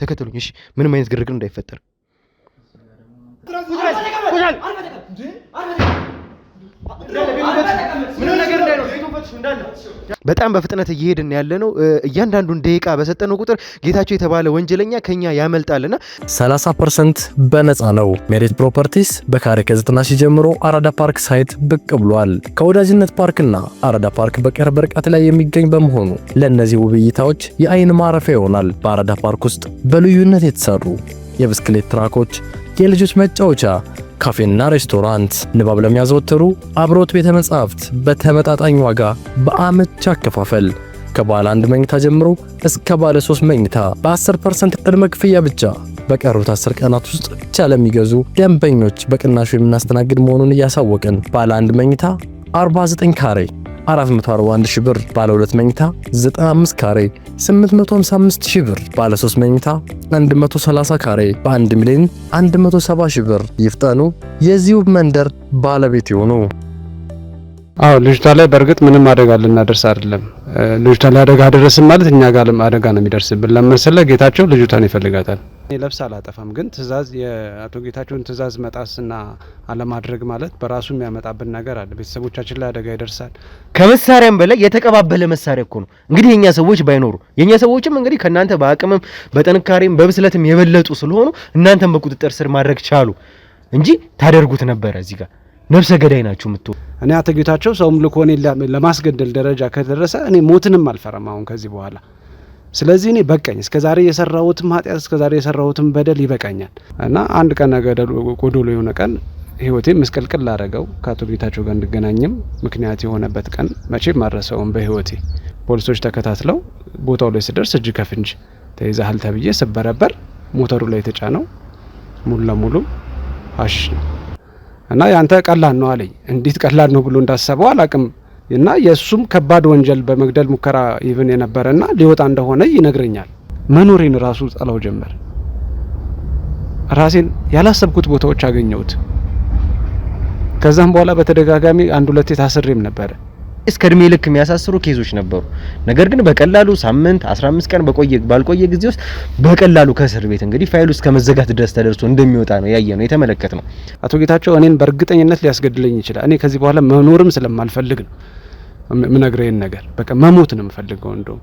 ተከተሉኝ እሺ ምንም አይነት ግርግር እንዳይፈጠር በጣም በፍጥነት እየሄድን ያለነው እያንዳንዱን ደቂቃ በሰጠነው ቁጥር ጌታቸው የተባለ ወንጀለኛ ከኛ ያመልጣልና 30% በነፃ ነው። ሜሪት ፕሮፐርቲስ በካሬ ከ90 ሺህ ጀምሮ አራዳ ፓርክ ሳይት ብቅ ብሏል። ከወዳጅነት ፓርክና አራዳ ፓርክ በቅርብ ርቀት ላይ የሚገኝ በመሆኑ ለእነዚህ ውብ እይታዎች የአይን ማረፊያ ይሆናል። በአራዳ ፓርክ ውስጥ በልዩነት የተሰሩ የብስክሌት ትራኮች፣ የልጆች መጫወቻ፣ ካፌና ሬስቶራንት፣ ንባብ ለሚያዘወትሩ አብሮት ቤተ መጻሕፍት በተመጣጣኝ ዋጋ በአመች አከፋፈል ከባለ 1 መኝታ ጀምሮ እስከ ባለ 3 መኝታ በ10% ቅድመ ክፍያ ብቻ በቀሩት 10 ቀናት ውስጥ ብቻ ለሚገዙ ደንበኞች በቅናሹ የምናስተናግድ መሆኑን እያሳወቅን ባለ 1 መኝታ 49 ካሬ 441 ሺህ ብር፣ ባለ 2 መኝታ 95 ካሬ 855 ሺህ ብር፣ ባለ 3 መኝታ 130 ካሬ በ1 ሚሊዮን 170 ሺህ ብር። ይፍጠኑ፣ የዚሁ መንደር ባለቤት ይሁኑ። አዎ ልጅቷ ላይ በርግጥ ምንም አደጋ ልናደርስ አይደለም። ልጅቷ ላይ አደጋ ደረስን ማለት እኛ ጋር አደጋ ነው የሚደርስብን። ለምሳሌ ጌታቸው ልጅቷን ይፈልጋታል። ለብሳ አላጠፋም፣ ግን ትእዛዝ የአቶ ጌታቸውን ትእዛዝ መጣስና አለማድረግ ማለት በራሱ የሚያመጣብን ነገር አለ። ቤተሰቦቻችን ላይ አደጋ ይደርሳል። ከመሳሪያም በላይ የተቀባበለ መሳሪያ እኮ ነው። እንግዲህ የኛ ሰዎች ባይኖሩ የኛ ሰዎችም እንግዲህ ከናንተ በአቅምም በጥንካሬም በብስለትም የበለጡ ስለሆኑ እናንተም በቁጥጥር ስር ማድረግ ቻሉ እንጂ ታደርጉት ነበር። እዚህ ጋር ነፍሰ ገዳይ ናችሁ ምትሉ። እኔ አቶ ጌታቸው ሰውም ልኮ እኔ ለማስገደል ደረጃ ከደረሰ እኔ ሞትንም አልፈራም አሁን ከዚህ በኋላ። ስለዚህ እኔ በቃኝ፣ እስከዛሬ የሰራሁትም ኃጢአት እስከዛሬ የሰራሁትም በደል ይበቃኛል እና አንድ ቀን ጎዶሎ የሆነ ቀን ህይወቴ መስቀልቅል አደረገው። ከአቶ ጌታቸው ጋር እንድገናኝም ምክንያት የሆነበት ቀን መቼም ማረሰውም በህይወቴ። ፖሊሶች ተከታትለው ቦታው ላይ ስደርስ እጅ ከፍንጅ ተይዘሃል ተብዬ ስበረበር ሞተሩ ላይ የተጫነው ሙሉ ለሙሉ ሀሽ ነው እና ያንተ ቀላል ነው አለኝ። እንዴት ቀላል ነው ብሎ እንዳሰበው አላቅም። እና የሱም ከባድ ወንጀል በመግደል ሙከራ ይብን የነበረና ሊወጣ እንደሆነ ይነግረኛል። መኖሬን ራሱ ጸላው ጀመር። ራሴን ያላሰብኩት ቦታዎች አገኘሁት። ከዛም በኋላ በተደጋጋሚ 1-2 ታስሬም ነበር። እስከ እድሜ ልክ የሚያሳስሩ ኬዞች ነበሩ። ነገር ግን በቀላሉ ሳምንት 15 ቀን ባልቆየ ጊዜ ውስጥ በቀላሉ ከእስር ቤት እንግዲህ ፋይሉ እስከ መዘጋት ድረስ ተደርሶ እንደሚወጣ ነው ያየነው የተመለከትነው። አቶ ጌታቸው እኔን በእርግጠኝነት ሊያስገድለኝ ይችላል። እኔ ከዚህ በኋላ መኖርም ስለማልፈልግ ነው ምነግረኝ ነገር በቃ መሞት ነው የምፈልገው። እንደው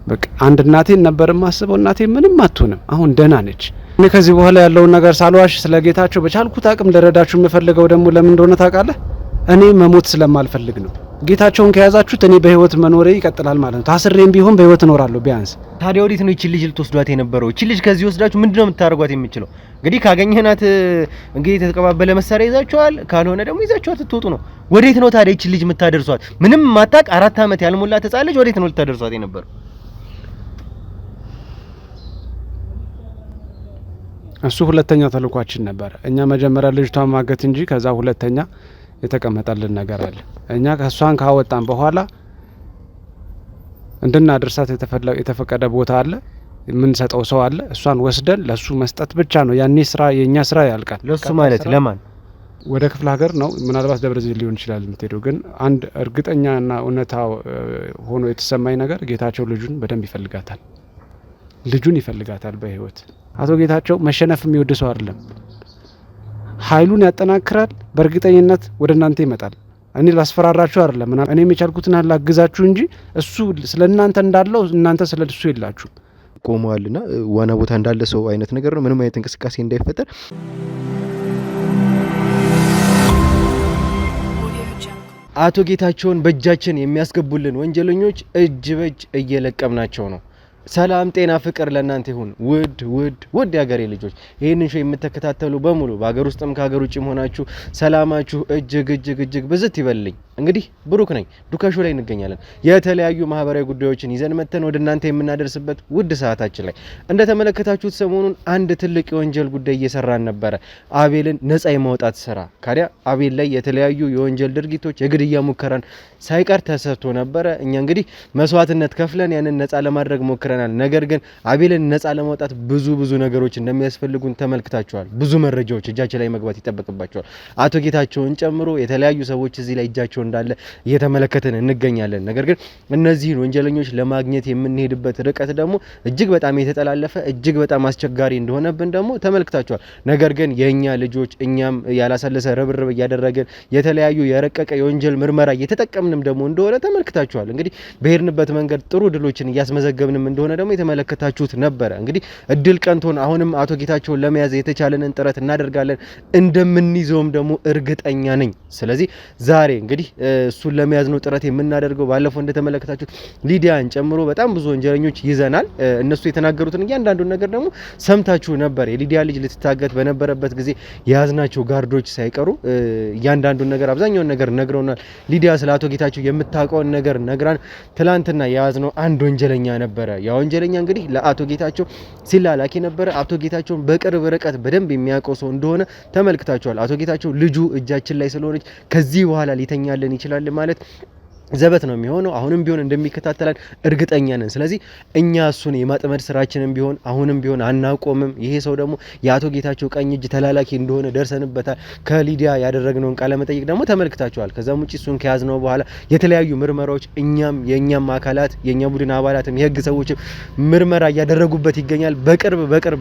በቃ አንድ እናቴን ነበር ማስበው። እናቴ ምንም አትሆንም፣ አሁን ደህና ነች። እኔ ከዚህ በኋላ ያለውን ነገር ሳልዋሽ ስለ ጌታቸው በቻልኩት አቅም ልረዳችሁ የምፈልገው ደግሞ ለምን እንደሆነ ታውቃለህ? እኔ መሞት ስለማልፈልግ ነው። ጌታቸውን ከያዛችሁት እኔ በህይወት መኖሬ ይቀጥላል ማለት ነው። ታስሬም ቢሆን በህይወት እኖራለሁ ቢያንስ። ታዲያ ወዴት ነው እቺ ልጅ ልትወስዷት የነበረው? እቺ ልጅ ከዚህ ወስዳችሁ ምንድነው የምታደርጓት የምትችለው? እንግዲህ ካገኘናት እንግዲህ የተቀባበለ መሳሪያ ይዛችኋል፣ ካልሆነ ደግሞ ይዛችኋት ትወጡ ነው። ወዴት ነው ታዲያ እቺ ልጅ የምታደርሷት? ምንም ማታቅ 4 አመት ያልሞላት ህጻን ልጅ ወዴት ነው ልታደርሷት የነበረው? እሱ ሁለተኛ ተልኳችን ነበር። እኛ መጀመሪያ ልጅቷን ማገት እንጂ ከዛ ሁለተኛ የተቀመጠልን ነገር አለ። እኛ ከሷን ካወጣን በኋላ እንድናደርሳት የተፈቀደ ቦታ አለ፣ የምንሰጠው ሰው አለ። እሷን ወስደን ለሱ መስጠት ብቻ ነው። ያኔ ስራ የኛ ስራ ያልቃል። ለሱ ማለት ለማን? ወደ ክፍለ ሀገር ነው ምናልባት ደብረ ዘይት ሊሆን ይችላል የምትሄደው። ግን አንድ እርግጠኛና እውነታው ሆኖ የተሰማኝ ነገር ጌታቸው ልጁን በደንብ ይፈልጋታል። ልጁን ይፈልጋታል በህይወት። አቶ ጌታቸው መሸነፍ የሚወድ ሰው አይደለም። ኃይሉን ያጠናክራል። በእርግጠኝነት ወደ እናንተ ይመጣል። እኔ ላስፈራራችሁ አይደለም፣ እኔ የቻልኩትን ላግዛችሁ እንጂ እሱ ስለእናንተ እንዳለው እናንተ ስለሱ የላችሁ። ቆመዋልና ዋና ቦታ እንዳለ ሰው አይነት ነገር ነው። ምንም አይነት እንቅስቃሴ እንዳይፈጠር አቶ ጌታቸውን በእጃችን የሚያስገቡልን ወንጀለኞች እጅ በእጅ እየለቀምናቸው ነው። ሰላም ጤና ፍቅር ለእናንተ ይሁን ውድ ያገሬ ልጆች፣ ይህንን ሾው የምትከታተሉ በሙሉ በአገር ውስጥም ከሀገር ውጭም ሆናችሁ ሰላማችሁ እጅግ ብዝት ይበልልኝ። እንግዲህ ብሩክ ነኝ። ዱካ ሾው ላይ እንገኛለን። የተለያዩ ማህበራዊ ጉዳዮችን ይዘን መተን ወደ እናንተ የምናደርስበት ውድ ሰዓታችን ላይ እንደተመለከታችሁት ሰሞኑን አንድ ትልቅ የወንጀል ጉዳይ እየሰራን ነበረ፣ አቤልን ነጻ የማውጣት ስራ። ካዲያ አቤል ላይ የተለያዩ የወንጀል ድርጊቶች የግድያ ሙከራን ሳይቀር ተሰርቶ ነበረ። እኛ እንግዲህ መስዋዕትነት ከፍለን ያንን ነጻ ለማድረግ ሞክረናል። ተናግረናል። ነገር ግን አቤልን ነፃ ለማውጣት ብዙ ነገሮች እንደሚያስፈልጉን ተመልክታችኋል። ብዙ መረጃዎች እጃችን ላይ መግባት ይጠበቅባቸዋል። አቶ ጌታቸውን ጨምሮ የተለያዩ ሰዎች እዚህ ላይ እጃቸው እንዳለ እየተመለከትን እንገኛለን። ነገር ግን እነዚህን ወንጀለኞች ለማግኘት የምንሄድበት ርቀት ደግሞ እጅግ በጣም የተጠላለፈ እጅግ በጣም አስቸጋሪ እንደሆነብን ደግሞ ተመልክታችኋል። ነገር ግን የኛ ልጆች እኛም ያላሰለሰ ርብርብ እያደረግን የተለያዩ የረቀቀ የወንጀል ምርመራ እየተጠቀምንም ደግሞ እንደሆነ ተመልክታችኋል። እንግዲህ በሄድንበት መንገድ ጥሩ ድሎችን እያስመዘገብንም እንደሆነ ደግሞ የተመለከታችሁት ነበረ። እንግዲህ እድል ቀንቶን አሁንም አቶ ጌታቸውን ለመያዝ የተቻለንን ጥረት እናደርጋለን፣ እንደምንይዘውም ደግሞ እርግጠኛ ነኝ። ስለዚህ ዛሬ እንግዲህ እሱን ለመያዝ ነው ጥረት የምናደርገው። ባለፈው እንደተመለከታችሁት ሊዲያን ጨምሮ በጣም ብዙ ወንጀለኞች ይዘናል። እነሱ የተናገሩትን እያንዳንዱን ነገር ደግሞ ሰምታችሁ ነበር። የሊዲያ ልጅ ልትታገት በነበረበት ጊዜ የያዝናቸው ጋርዶች ሳይቀሩ እያንዳንዱን ነገር አብዛኛውን ነገር ነግረውናል። ሊዲያ ስለ አቶ ጌታቸው የምታውቀውን ነገር ነግራን ትላንትና የያዝነው አንድ ወንጀለኛ ነበረ። ያ ወንጀለኛ እንግዲህ ለአቶ ጌታቸው ሲላላኪ ነበረ። አቶ ጌታቸውን በቅርብ ርቀት በደንብ የሚያውቀው ሰው እንደሆነ ተመልክታችኋል። አቶ ጌታቸው ልጁ እጃችን ላይ ስለሆነች ከዚህ በኋላ ሊተኛልን ይችላል ማለት ዘበት ነው የሚሆነው። አሁንም ቢሆን እንደሚከታተላን እርግጠኛ ነን። ስለዚህ እኛ እሱን የማጥመድ ስራችንን ቢሆን አሁንም ቢሆን አናቆምም። ይሄ ሰው ደግሞ የአቶ ጌታቸው ቀኝ እጅ ተላላኪ እንደሆነ ደርሰንበታል። ከሊዲያ ያደረግነውን ቃለ መጠይቅ ደግሞ ተመልክታችኋል። ከዛም ውጪ እሱን ከያዝነው በኋላ የተለያዩ ምርመራዎች የኛም አካላት የኛ ቡድን አባላትም የህግ ሰዎች ምርመራ እያደረጉበት ይገኛል።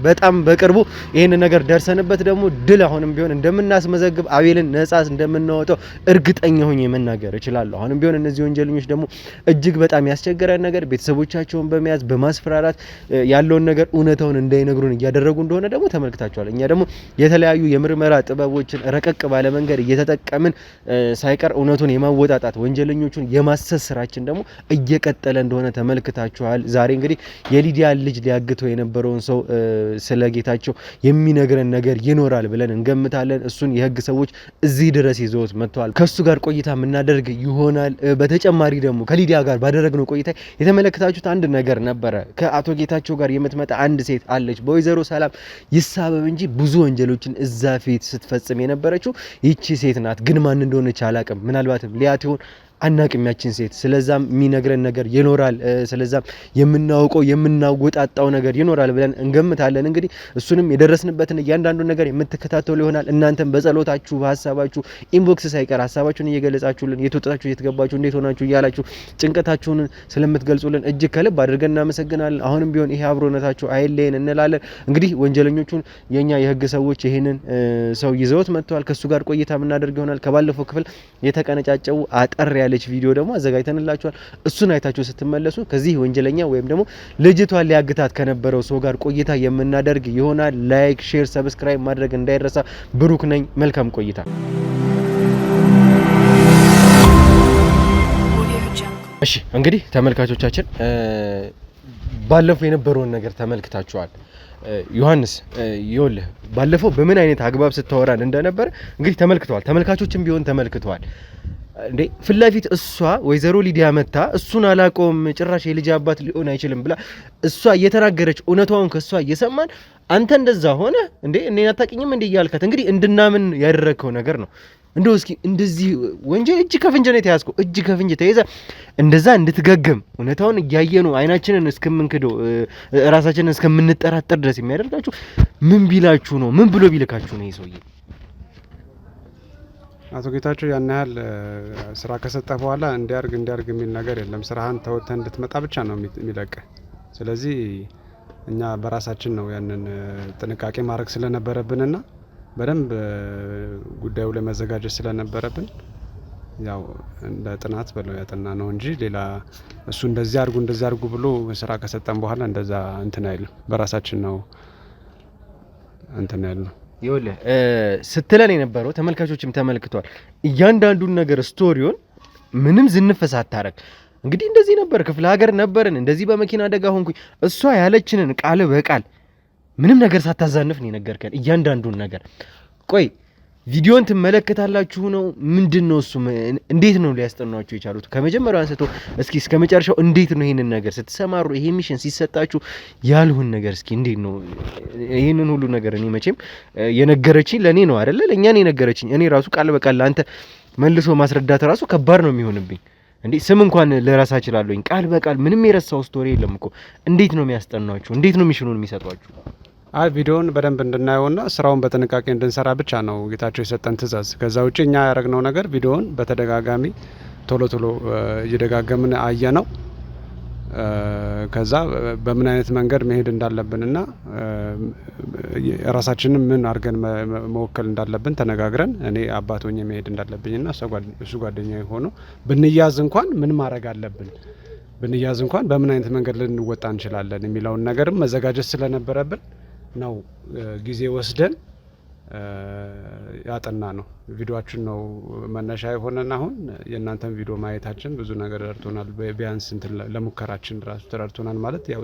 በጣም በቅርቡ ይሄን ነገር ደርሰንበት ደግሞ ድል አሁንም ቢሆን እንደምናስመዘግብ አቤልን ነጻ እንደምናወጣው እርግጠኛ ሆኜ መናገር እችላለሁ። አሁንም ቢሆን እነዚህ ወንጀለኞች ደግሞ እጅግ በጣም ያስቸገረን ነገር ቤተሰቦቻቸውን በመያዝ በማስፈራራት ያለውን ነገር እውነታውን እንዳይነግሩን እያደረጉ እንደሆነ ደግሞ ተመልክታቸዋል። እኛ ደግሞ የተለያዩ የምርመራ ጥበቦችን ረቀቅ ባለ መንገድ እየተጠቀምን ሳይቀር እውነቱን የማወጣጣት ወንጀለኞቹን የማሰስ ስራችን ደግሞ እየቀጠለ እንደሆነ ተመልክታቸዋል። ዛሬ እንግዲህ የሊዲያ ልጅ ሊያግተው የነበረውን ሰው ስለ ጌታቸው የሚነግረን ነገር ይኖራል ብለን እንገምታለን። እሱን የህግ ሰዎች እዚህ ድረስ ይዘውት መጥተዋል። ከሱ ጋር ቆይታ የምናደርግ ይሆናል። በተጨማሪ ደግሞ ከሊዲያ ጋር ባደረግነው ቆይታ የተመለከታችሁት አንድ ነገር ነበረ። ከአቶ ጌታቸው ጋር የምትመጣ አንድ ሴት አለች። በወይዘሮ ሰላም ይሳበብ እንጂ ብዙ ወንጀሎችን እዛ ፊት ስትፈጽም የነበረችው ይቺ ሴት ናት። ግን ማን እንደሆነች አላቅም። ምናልባትም ሊያት ይሆን አናቅሚያችን ሴት። ስለዛም የሚነግረን ነገር ይኖራል። ስለዛም የምናውቀው የምናወጣጣው ነገር ይኖራል ብለን እንገምታለን። እንግዲህ እሱንም የደረስንበትን እያንዳንዱ ነገር የምትከታተሉ ይሆናል። እናንተም በጸሎታችሁ በሀሳባችሁ ኢንቦክስ ሳይቀር ሀሳባችሁን እየገለጻችሁልን የተወጣችሁ እየተገባችሁ እንዴት ሆናችሁ እያላችሁ ጭንቀታችሁን ስለምትገልጹልን እጅግ ከልብ አድርገን እናመሰግናለን። አሁንም ቢሆን ይሄ አብሮነታችሁ አይለየን እንላለን። እንግዲህ ወንጀለኞቹን የኛ የህግ ሰዎች ይሄንን ሰው ይዘውት መጥተዋል። ከሱ ጋር ቆይታ የምናደርግ ይሆናል። ከባለፈው ክፍል የተቀነጫጨው አጠር ያለች ቪዲዮ ደግሞ አዘጋጅተንላችኋል። እሱን አይታችሁ ስትመለሱ ከዚህ ወንጀለኛ ወይም ደግሞ ልጅቷን ሊያግታት ከነበረው ሰው ጋር ቆይታ የምናደርግ ይሆናል። ላይክ፣ ሼር፣ ሰብስክራይብ ማድረግ እንዳይረሳ። ብሩክ ነኝ። መልካም ቆይታ። እሺ እንግዲህ ተመልካቾቻችን ባለፈው የነበረውን ነገር ተመልክታችኋል። ዮሐንስ ይኸውልህ ባለፈው በምን አይነት አግባብ ስታወራን እንደነበር እንግዲህ ተመልክተዋል። ተመልካቾችም ቢሆን ተመልክተዋል። እንዴ ፍላፊት እሷ ወይዘሮ ሊዲያ መታ እሱን አላቆም ጭራሽ የልጅ አባት ሊሆን አይችልም ብላ እሷ እየተናገረች እውነታውን ከሷ እየሰማን አንተ እንደዛ ሆነ እንዴ እኔን አታውቂኝም እንዴ እያልካት እንግዲህ እንድናምን ያደረግከው ነገር ነው። እንደው እስኪ እንደዚህ ወንጀል እጅ ከፍንጅ ነው የተያዝከው። እጅ ከፍንጅ ተይዘ እንደዛ እንድትገገም እውነታውን እያየኑ አይናችንን እስከምንክደው ራሳችንን እስከምንጠራጠር ድረስ የሚያደርጋችሁ ምን ቢላችሁ ነው? ምን ብሎ ቢልካችሁ ነው? ይሄ ሰውዬ አቶ ጌታቸው ያን ያህል ስራ ከሰጠ በኋላ እንዲያርግ የሚል ነገር የለም። ስራህን ተወጥተህ እንድትመጣ ብቻ ነው የሚለቅ። ስለዚህ እኛ በራሳችን ነው ያንን ጥንቃቄ ማድረግ ስለነበረብንና በደንብ ጉዳዩ ላይ መዘጋጀት ስለነበረብን ያው እንደ ጥናት በለው ያጠና ነው እንጂ ሌላ እሱ እንደዚህ አድርጉ ብሎ ስራ ከሰጠን በኋላ እንደዛ እንትን አይልም። በራሳችን ነው እንትን ያልነው። ይኸውልህ ስትለን የነበረው ተመልካቾችም ተመልክቷል። እያንዳንዱን ነገር ስቶሪውን ምንም ዝንፈስ አታረግ። እንግዲህ እንደዚህ ነበር፣ ክፍለ ሀገር ነበርን፣ እንደዚህ በመኪና አደጋ ሆንኩኝ። እሷ ያለችንን ቃል በቃል ምንም ነገር ሳታዛንፍ ነው የነገርከን እያንዳንዱን ነገር። ቆይ ቪዲዮን ትመለከታላችሁ ነው ምንድን ነው እሱ? እንዴት ነው ሊያስጠናችሁ የቻሉት? ከመጀመሪያው አንስቶ እስከ መጨረሻው እንዴት ነው ይሄንን ነገር ስትሰማሩ ይሄ ሚሽን ሲሰጣችሁ ያልሁን ነገር እስኪ እንዴት ነው ይሄንን ሁሉ ነገር? እኔ መቼም የነገረችኝ ለኔ ነው አይደለ? ለኛ ነው የነገረችኝ። እኔ ራሱ ቃል በቃል አንተ መልሶ ማስረዳት ራሱ ከባድ ነው የሚሆንብኝ። እንዴ ስም እንኳን ልረሳ እችላለሁኝ ቃል በቃል ምንም የረሳው ስቶሪ የለም እኮ እንዴት ነው የሚያስጠናችሁ እንዴት ነው ሚሽኑን የሚሰጧችሁ ቪዲዮውን በደንብ እንድናየውና ስራውን በጥንቃቄ እንድንሰራ ብቻ ነው ጌታቸው የሰጠን ትእዛዝ ከዛ ውጪ እኛ ያደረግነው ነገር ቪዲዮውን በተደጋጋሚ ቶሎ እየደጋገምን አየነው ከዛ በምን አይነት መንገድ መሄድ እንዳለብንና ራሳችንን ምን አድርገን መወከል እንዳለብን ተነጋግረን እኔ አባት ሆኜ መሄድ እንዳለብኝና እሱ ጓደኛዬ ሆኖ ብንያዝ እንኳን ምን ማድረግ አለብን ብንያዝ እንኳን በምን አይነት መንገድ ልንወጣ እንችላለን የሚለውን ነገርም መዘጋጀት ስለነበረብን ነው ጊዜ ወስደን ያጠና ነው ቪዲዮአችን ነው መነሻ የሆነና አሁን የእናንተን ቪዲዮ ማየታችን ብዙ ነገር ደርቶናል ቢያንስ እንትን ለሙከራችን ራሱ ተረድቶናል ማለት ያው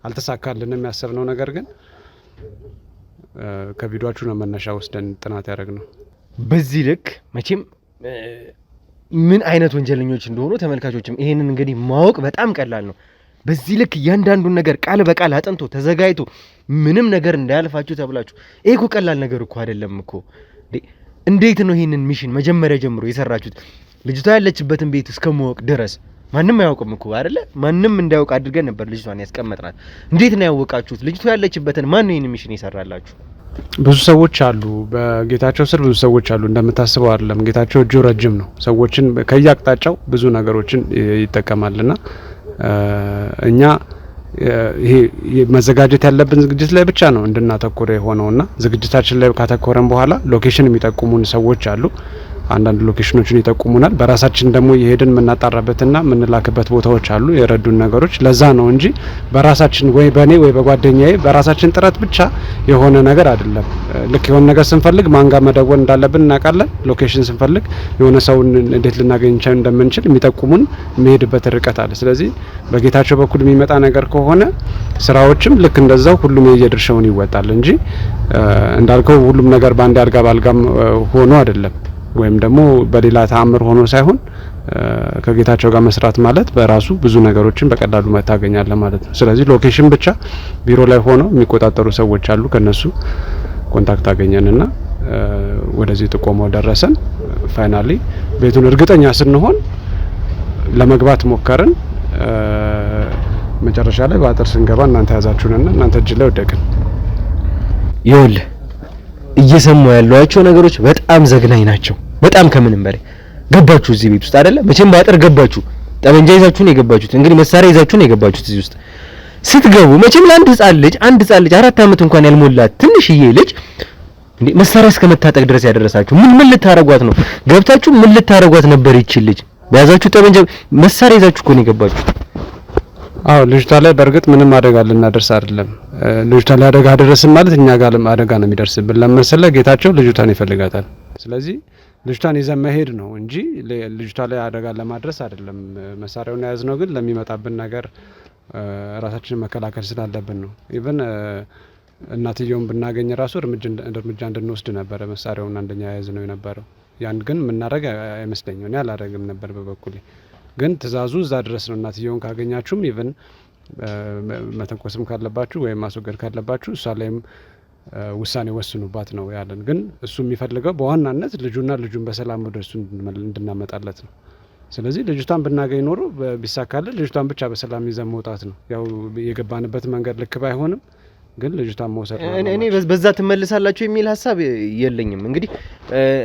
አልተሳካልንም ያሰብነው ነገር ግን ከቪዲዮአችሁ ነው መነሻ ወስደን ጥናት ያደረግነው በዚህ ልክ መቼም ምን አይነት ወንጀለኞች እንደሆኑ ተመልካቾችም ይሄንን እንግዲህ ማወቅ በጣም ቀላል ነው በዚህ ልክ እያንዳንዱን ነገር ቃል በቃል አጥንቶ ተዘጋጅቶ ምንም ነገር እንዳያልፋችሁ ተብላችሁ ይሄ እኮ ቀላል ነገር እኮ አይደለም እኮ እንዴት ነው ይሄንን ሚሽን መጀመሪያ ጀምሮ የሰራችሁት ልጅቷ ያለችበትን ቤት እስከማወቅ ድረስ ማንንም አያውቅም እኮ አይደለ ማንንም እንዳያውቅ አድርገን ነበር ልጅቷን ያስቀመጥናት እንዴት ነው ያወቃችሁት ልጅቷ ያለችበትን ማን ነው ይሄንን ሚሽን ይሰራላችሁ ብዙ ሰዎች አሉ በጌታቸው ስር ብዙ ሰዎች አሉ እንደምታስበው አይደለም ጌታቸው እጁ ረጅም ነው ሰዎችን ከያቅጣጫው ብዙ ነገሮችን ይጠቀማልና እኛ ይሄ መዘጋጀት ያለብን ዝግጅት ላይ ብቻ ነው እንድናተኩር የሆነውና ዝግጅታችን ላይ ካተኮረን በኋላ ሎኬሽን የሚጠቁሙን ሰዎች አሉ አንዳንድ ሎኬሽኖችን ይጠቁሙናል በራሳችን ደግሞ የሄድን መናጣራበትና ምንላክበት ቦታዎች አሉ የረዱን ነገሮች ለዛ ነው እንጂ በራሳችን ወይ በኔ ወይ በጓደኛዬ በራሳችን ጥረት ብቻ የሆነ ነገር አይደለም ልክ የሆነ ነገር ስንፈልግ ማንጋ መደወል እንዳለብን እናውቃለን ሎኬሽን ስንፈልግ የሆነ ሰው እንዴት ልናገኝ እንደምንችል የሚጠቁሙን የሚሄድበት ርቀት አለ ስለዚህ በጌታቸው በኩል የሚመጣ ነገር ከሆነ ስራዎችም ልክ እንደዛው ሁሉም የየድርሻውን ይወጣል እንጂ እንዳልከው ሁሉም ነገር ባንድ አልጋ ባልጋም ሆኖ አይደለም ወይም ደግሞ በሌላ ተአምር ሆኖ ሳይሆን ከጌታቸው ጋር መስራት ማለት በራሱ ብዙ ነገሮችን በቀላሉ መታገኛለ ማለት ነው ስለዚህ ሎኬሽን ብቻ ቢሮ ላይ ሆኖ የሚቆጣጠሩ ሰዎች አሉ ከነሱ ኮንታክት አገኘንና ወደዚህ ጥቆማው ደረሰን ፋይናሊ ቤቱን እርግጠኛ ስንሆን ለመግባት ሞከርን መጨረሻ ላይ ባጥር ስንገባ እናንተ ያዛችሁንና እናንተ እጅ ላይ ወደቅን ይኸውልህ እየሰሙ ያሏቸው ነገሮች በጣም ዘግናኝ ናቸው በጣም ከምንም በላይ ገባችሁ እዚህ ቤት ውስጥ አይደለ መቼም ባጥር ገባችሁ ጠመንጃ ይዛችሁ ነው የገባችሁት እንግዲህ መሳሪያ ይዛችሁ ነው የገባችሁት እዚህ ውስጥ ስትገቡ መቼም ለአንድ ህፃን ልጅ 4 አመት እንኳን ያልሞላት ትንሽዬ ልጅ እንዴ መሳሪያ እስከመታጠቅ ድረስ ያደረሳችሁ ምን ልታረጓት ነው ገብታችሁ ምን ልታረጓት ነበር ይችል ልጅ በያዛችሁ ጠመንጃ መሳሪያ ይዛችሁ እኮ ነው የገባችሁት ልጅቷ ላይ በርግጥ ምንም አደጋ ልናደርስ አይደለም ልጅቷ ላይ አደጋ ደረስን ማለት እኛ ጋር አደጋ ነው የሚደርስብን ለምሳሌ ጌታቸው ልጅቷን ይፈልጋታል ስለዚህ ልጅቷን ይዘን መሄድ ነው እንጂ ልጅቷ ላይ አደጋ ለማድረስ አይደለም መሳሪያውን ያዝነው ግን ለሚመጣብን ነገር ራሳችንን መከላከል ስላለብን ነው ኢቭን እናትየውን ብናገኝ ራሱ እርምጃ እንድንወስድ ነበር መሳሪያውን አንደኛ ያዝነው የነበረው ያን ግን ምናረጋ አይመስለኝም እኔ አላረግም ነበር በበኩሌ ግን ትእዛዙ እዛ ድረስ ነው እናትየውን ካገኛችሁም ኢቭን መተንኮስም ካለባችሁ ወይም ማስወገድ ካለባችሁ እሷ ላይም ውሳኔ ወስኑባት ነው ያለን ግን እሱ የሚፈልገው በዋናነት ልጁን በሰላም ወደ እሱ እንድናመጣለት ነው ስለዚህ ልጅቷን ብናገኝ ኖሮ ቢሳካልን ልጅቷን ብቻ በሰላም ይዘን መውጣት ነው ያው የገባንበት መንገድ ልክ ባይሆንም ግን ልጅቷን መውሰድ ነው እኔ በዛ ትመለሳላችሁ የሚል ሐሳብ የለኝም እንግዲህ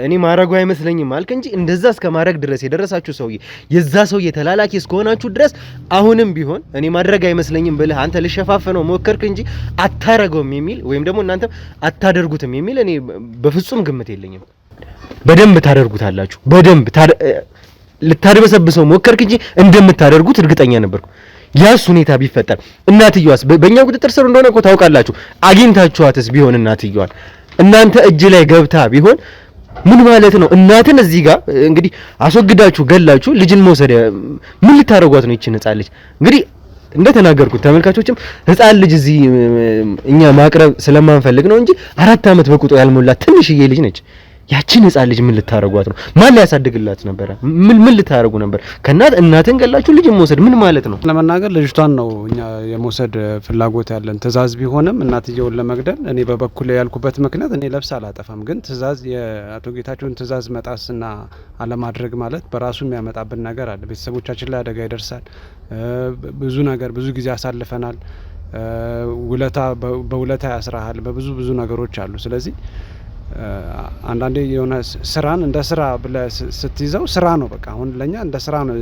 እኔ ማረጉ አይመስለኝም አልክ እንጂ እንደዛ እስከ ማረግ ድረስ የደረሳችሁ ሰውዬ የዛ ሰውዬ ተላላኪ እስከሆናችሁ ድረስ አሁንም ቢሆን እኔ ማድረግ አይመስለኝም ብለህ አንተ ልሸፋፈነው ሞከርክ እንጂ አታረገውም የሚል ወይም ደግሞ እናንተ አታደርጉትም የሚል እኔ በፍጹም ግምት የለኝም በደንብ ታደርጉታላችሁ በደንብ ልታደበሰብሰው ሞከርክ እንጂ እንደምታደርጉት እርግጠኛ ነበርኩ ያስ ሁኔታ ቢፈጠር እናትየዋስ በእኛ ቁጥጥር ስር እንደሆነ እኮ ታውቃላችሁ አግኝታችኋትስ ቢሆን እናትየዋን እናንተ እጅ ላይ ገብታ ቢሆን ምን ማለት ነው እናትን እዚህ ጋር እንግዲህ አስወግዳችሁ ገላችሁ ልጅን መውሰድ ምን ልታረጓት ነው ይቺን ህፃን ልጅ እንግዲህ እንደተናገርኩት ተመልካቾችም ህፃን ልጅ እዚህ እኛ ማቅረብ ስለማንፈልግ ነው እንጂ 4 አመት በቁጥር ያልሞላት ትንሽዬ ልጅ ነች ያቺን ህፃን ልጅ ምን ልታረጓት ነው? ማን ሊያሳድግላት ነበር? ምን ልታረጉ ነበር? እናትን ገላችሁ ልጅ መውሰድ ምን ማለት ነው? ለመናገር ልጅቷን ነው እኛ የመውሰድ ፍላጎት ያለን። ትዕዛዝ ቢሆንም እናትየውን ለመግደል እኔ በበኩል ያልኩበት ምክንያት እኔ ለብስ አላጠፋም፣ ግን ትዕዛዝ የአቶ ጌታቸውን ትዕዛዝ መጣስና አለማድረግ ማለት በራሱ የሚያመጣብን ነገር አለ። ቤተሰቦቻችን ላይ አደጋ ይደርሳል። ብዙ ነገር ብዙ ጊዜ አሳልፈናል። በውለታ ያስራሃል። በብዙ ነገሮች አሉ። ስለዚህ አንዳንዴ የሆነ ስራን እንደ ስራ ብለህ ስትይዘው ስራ ነው በቃ አሁን ለኛ እንደ ስራ ነው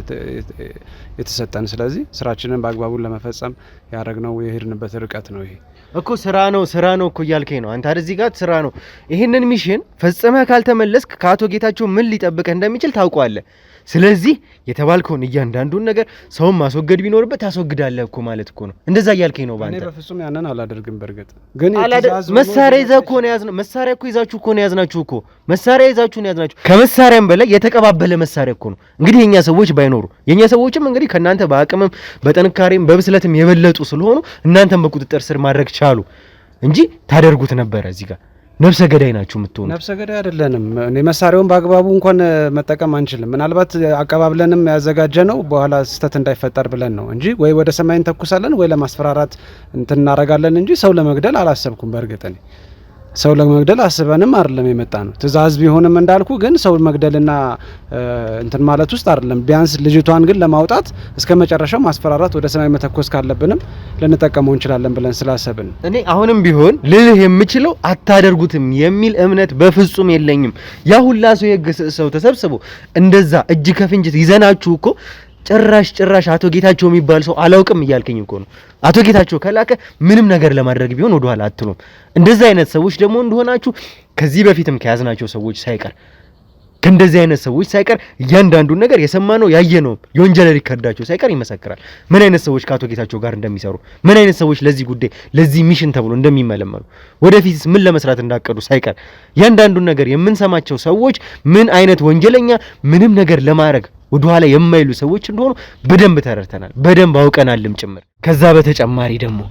የተሰጠን። ስለዚህ ስራችንን በአግባቡ ለመፈጸም ያደረግነው የሄድንበት ርቀት ነው። ይሄ እኮ ስራ ነው እኮ እያልከኝ ነው አንተ አይደል? እዚህ ጋር ስራ ነው። ይሄንን ሚሽን ፈጽመህ ካልተመለስክ ከአቶ ጌታቸው ምን ሊጠብቅህ እንደሚችል ታውቀዋለህ። ስለዚህ የተባልከውን እያንዳንዱን ነገር ሰውን ማስወገድ ቢኖርበት ታስወግዳለህ እኮ ማለት እኮ ነው። እንደዛ እያልከኝ ነው ባንተ። እኔ በፍጹም ያንን አላደርግም። በርግጥ ግን መሳሪያ ይዘህ እኮ ነው ያዝነው። መሳሪያ እኮ ይዛችሁ እኮ ነው ያዝናችሁ እኮ። መሳሪያ ይዛችሁ ነው ያዝናችሁ። ከመሳሪያም በላይ የተቀባበለ መሳሪያ እኮ ነው። እንግዲህ የኛ ሰዎች ባይኖሩ የኛ ሰዎችም እንግዲህ ከናንተ በአቅምም በጥንካሬም በብስለትም የበለጡ ስለሆኑ እናንተም በቁጥጥር ስር ማድረግ ቻሉ እንጂ ታደርጉት ነበረ እዚህ ጋር ነፍሰ ገዳይ ናችሁ የምትሆኑ። ነፍሰ ገዳይ አይደለንም። እኔ መሳሪያውን በአግባቡ እንኳን መጠቀም አንችልም። ምናልባት አቀባብለንም ያዘጋጀ ነው በኋላ ስህተት እንዳይፈጠር ብለን ነው እንጂ ወይ ወደ ሰማይ እንተኩሳለን ወይ ለማስፈራራት እንትን እናደርጋለን እንጂ ሰው ለመግደል አላሰብኩም። በእርግጥ እኔ ሰው ለመግደል አስበንም አይደለም የመጣ ነው። ትዕዛዝ ቢሆንም እንዳልኩ ግን ሰው መግደልና እንትን ማለት ውስጥ አይደለም። ቢያንስ ልጅቷን ግን ለማውጣት እስከ መጨረሻው ማስፈራራት ወደ ሰማይ መተኮስ ካለብንም ልንጠቀመው እንችላለን ብለን ስላሰብን እኔ አሁንም ቢሆን ልልህ የምችለው አታደርጉትም የሚል እምነት በፍጹም የለኝም። ያ ሁላ ሰው የግ ሰው ተሰብስቦ እንደዛ እጅ ከፍንጅት ይዘናችሁ እኮ ጭራሽ አቶ ጌታቸው የሚባል ሰው አላውቅም እያልከኝ እኮ ነው። አቶ ጌታቸው ከላከ ምንም ነገር ለማድረግ ቢሆን ወደ ኋላ አትሉም። እንደዚህ አይነት ሰዎች ደግሞ እንደሆናችሁ ከዚህ በፊትም ከያዝናቸው ሰዎች ሳይቀር ከእንደዚህ አይነት ሰዎች ሳይቀር እያንዳንዱን ነገር የሰማነው ያየነው የወንጀል ሪከርዳቸው ሳይቀር ይመሰክራል። ምን አይነት ሰዎች ከአቶ ጌታቸው ጋር እንደሚሰሩ፣ ምን አይነት ሰዎች ለዚህ ጉዳይ ለዚህ ሚሽን ተብሎ እንደሚመለመሉ፣ ወደፊትስ ምን ለመስራት እንዳቀዱ ሳይቀር እያንዳንዱን ነገር የምንሰማቸው ሰዎች ምን አይነት ወንጀለኛ ምንም ነገር ለማድረግ ወደ ኋላ የማይሉ ሰዎች እንደሆኑ በደንብ ተረድተናል፣ በደንብ አውቀናልም ጭምር። ከዛ በተጨማሪ ደግሞ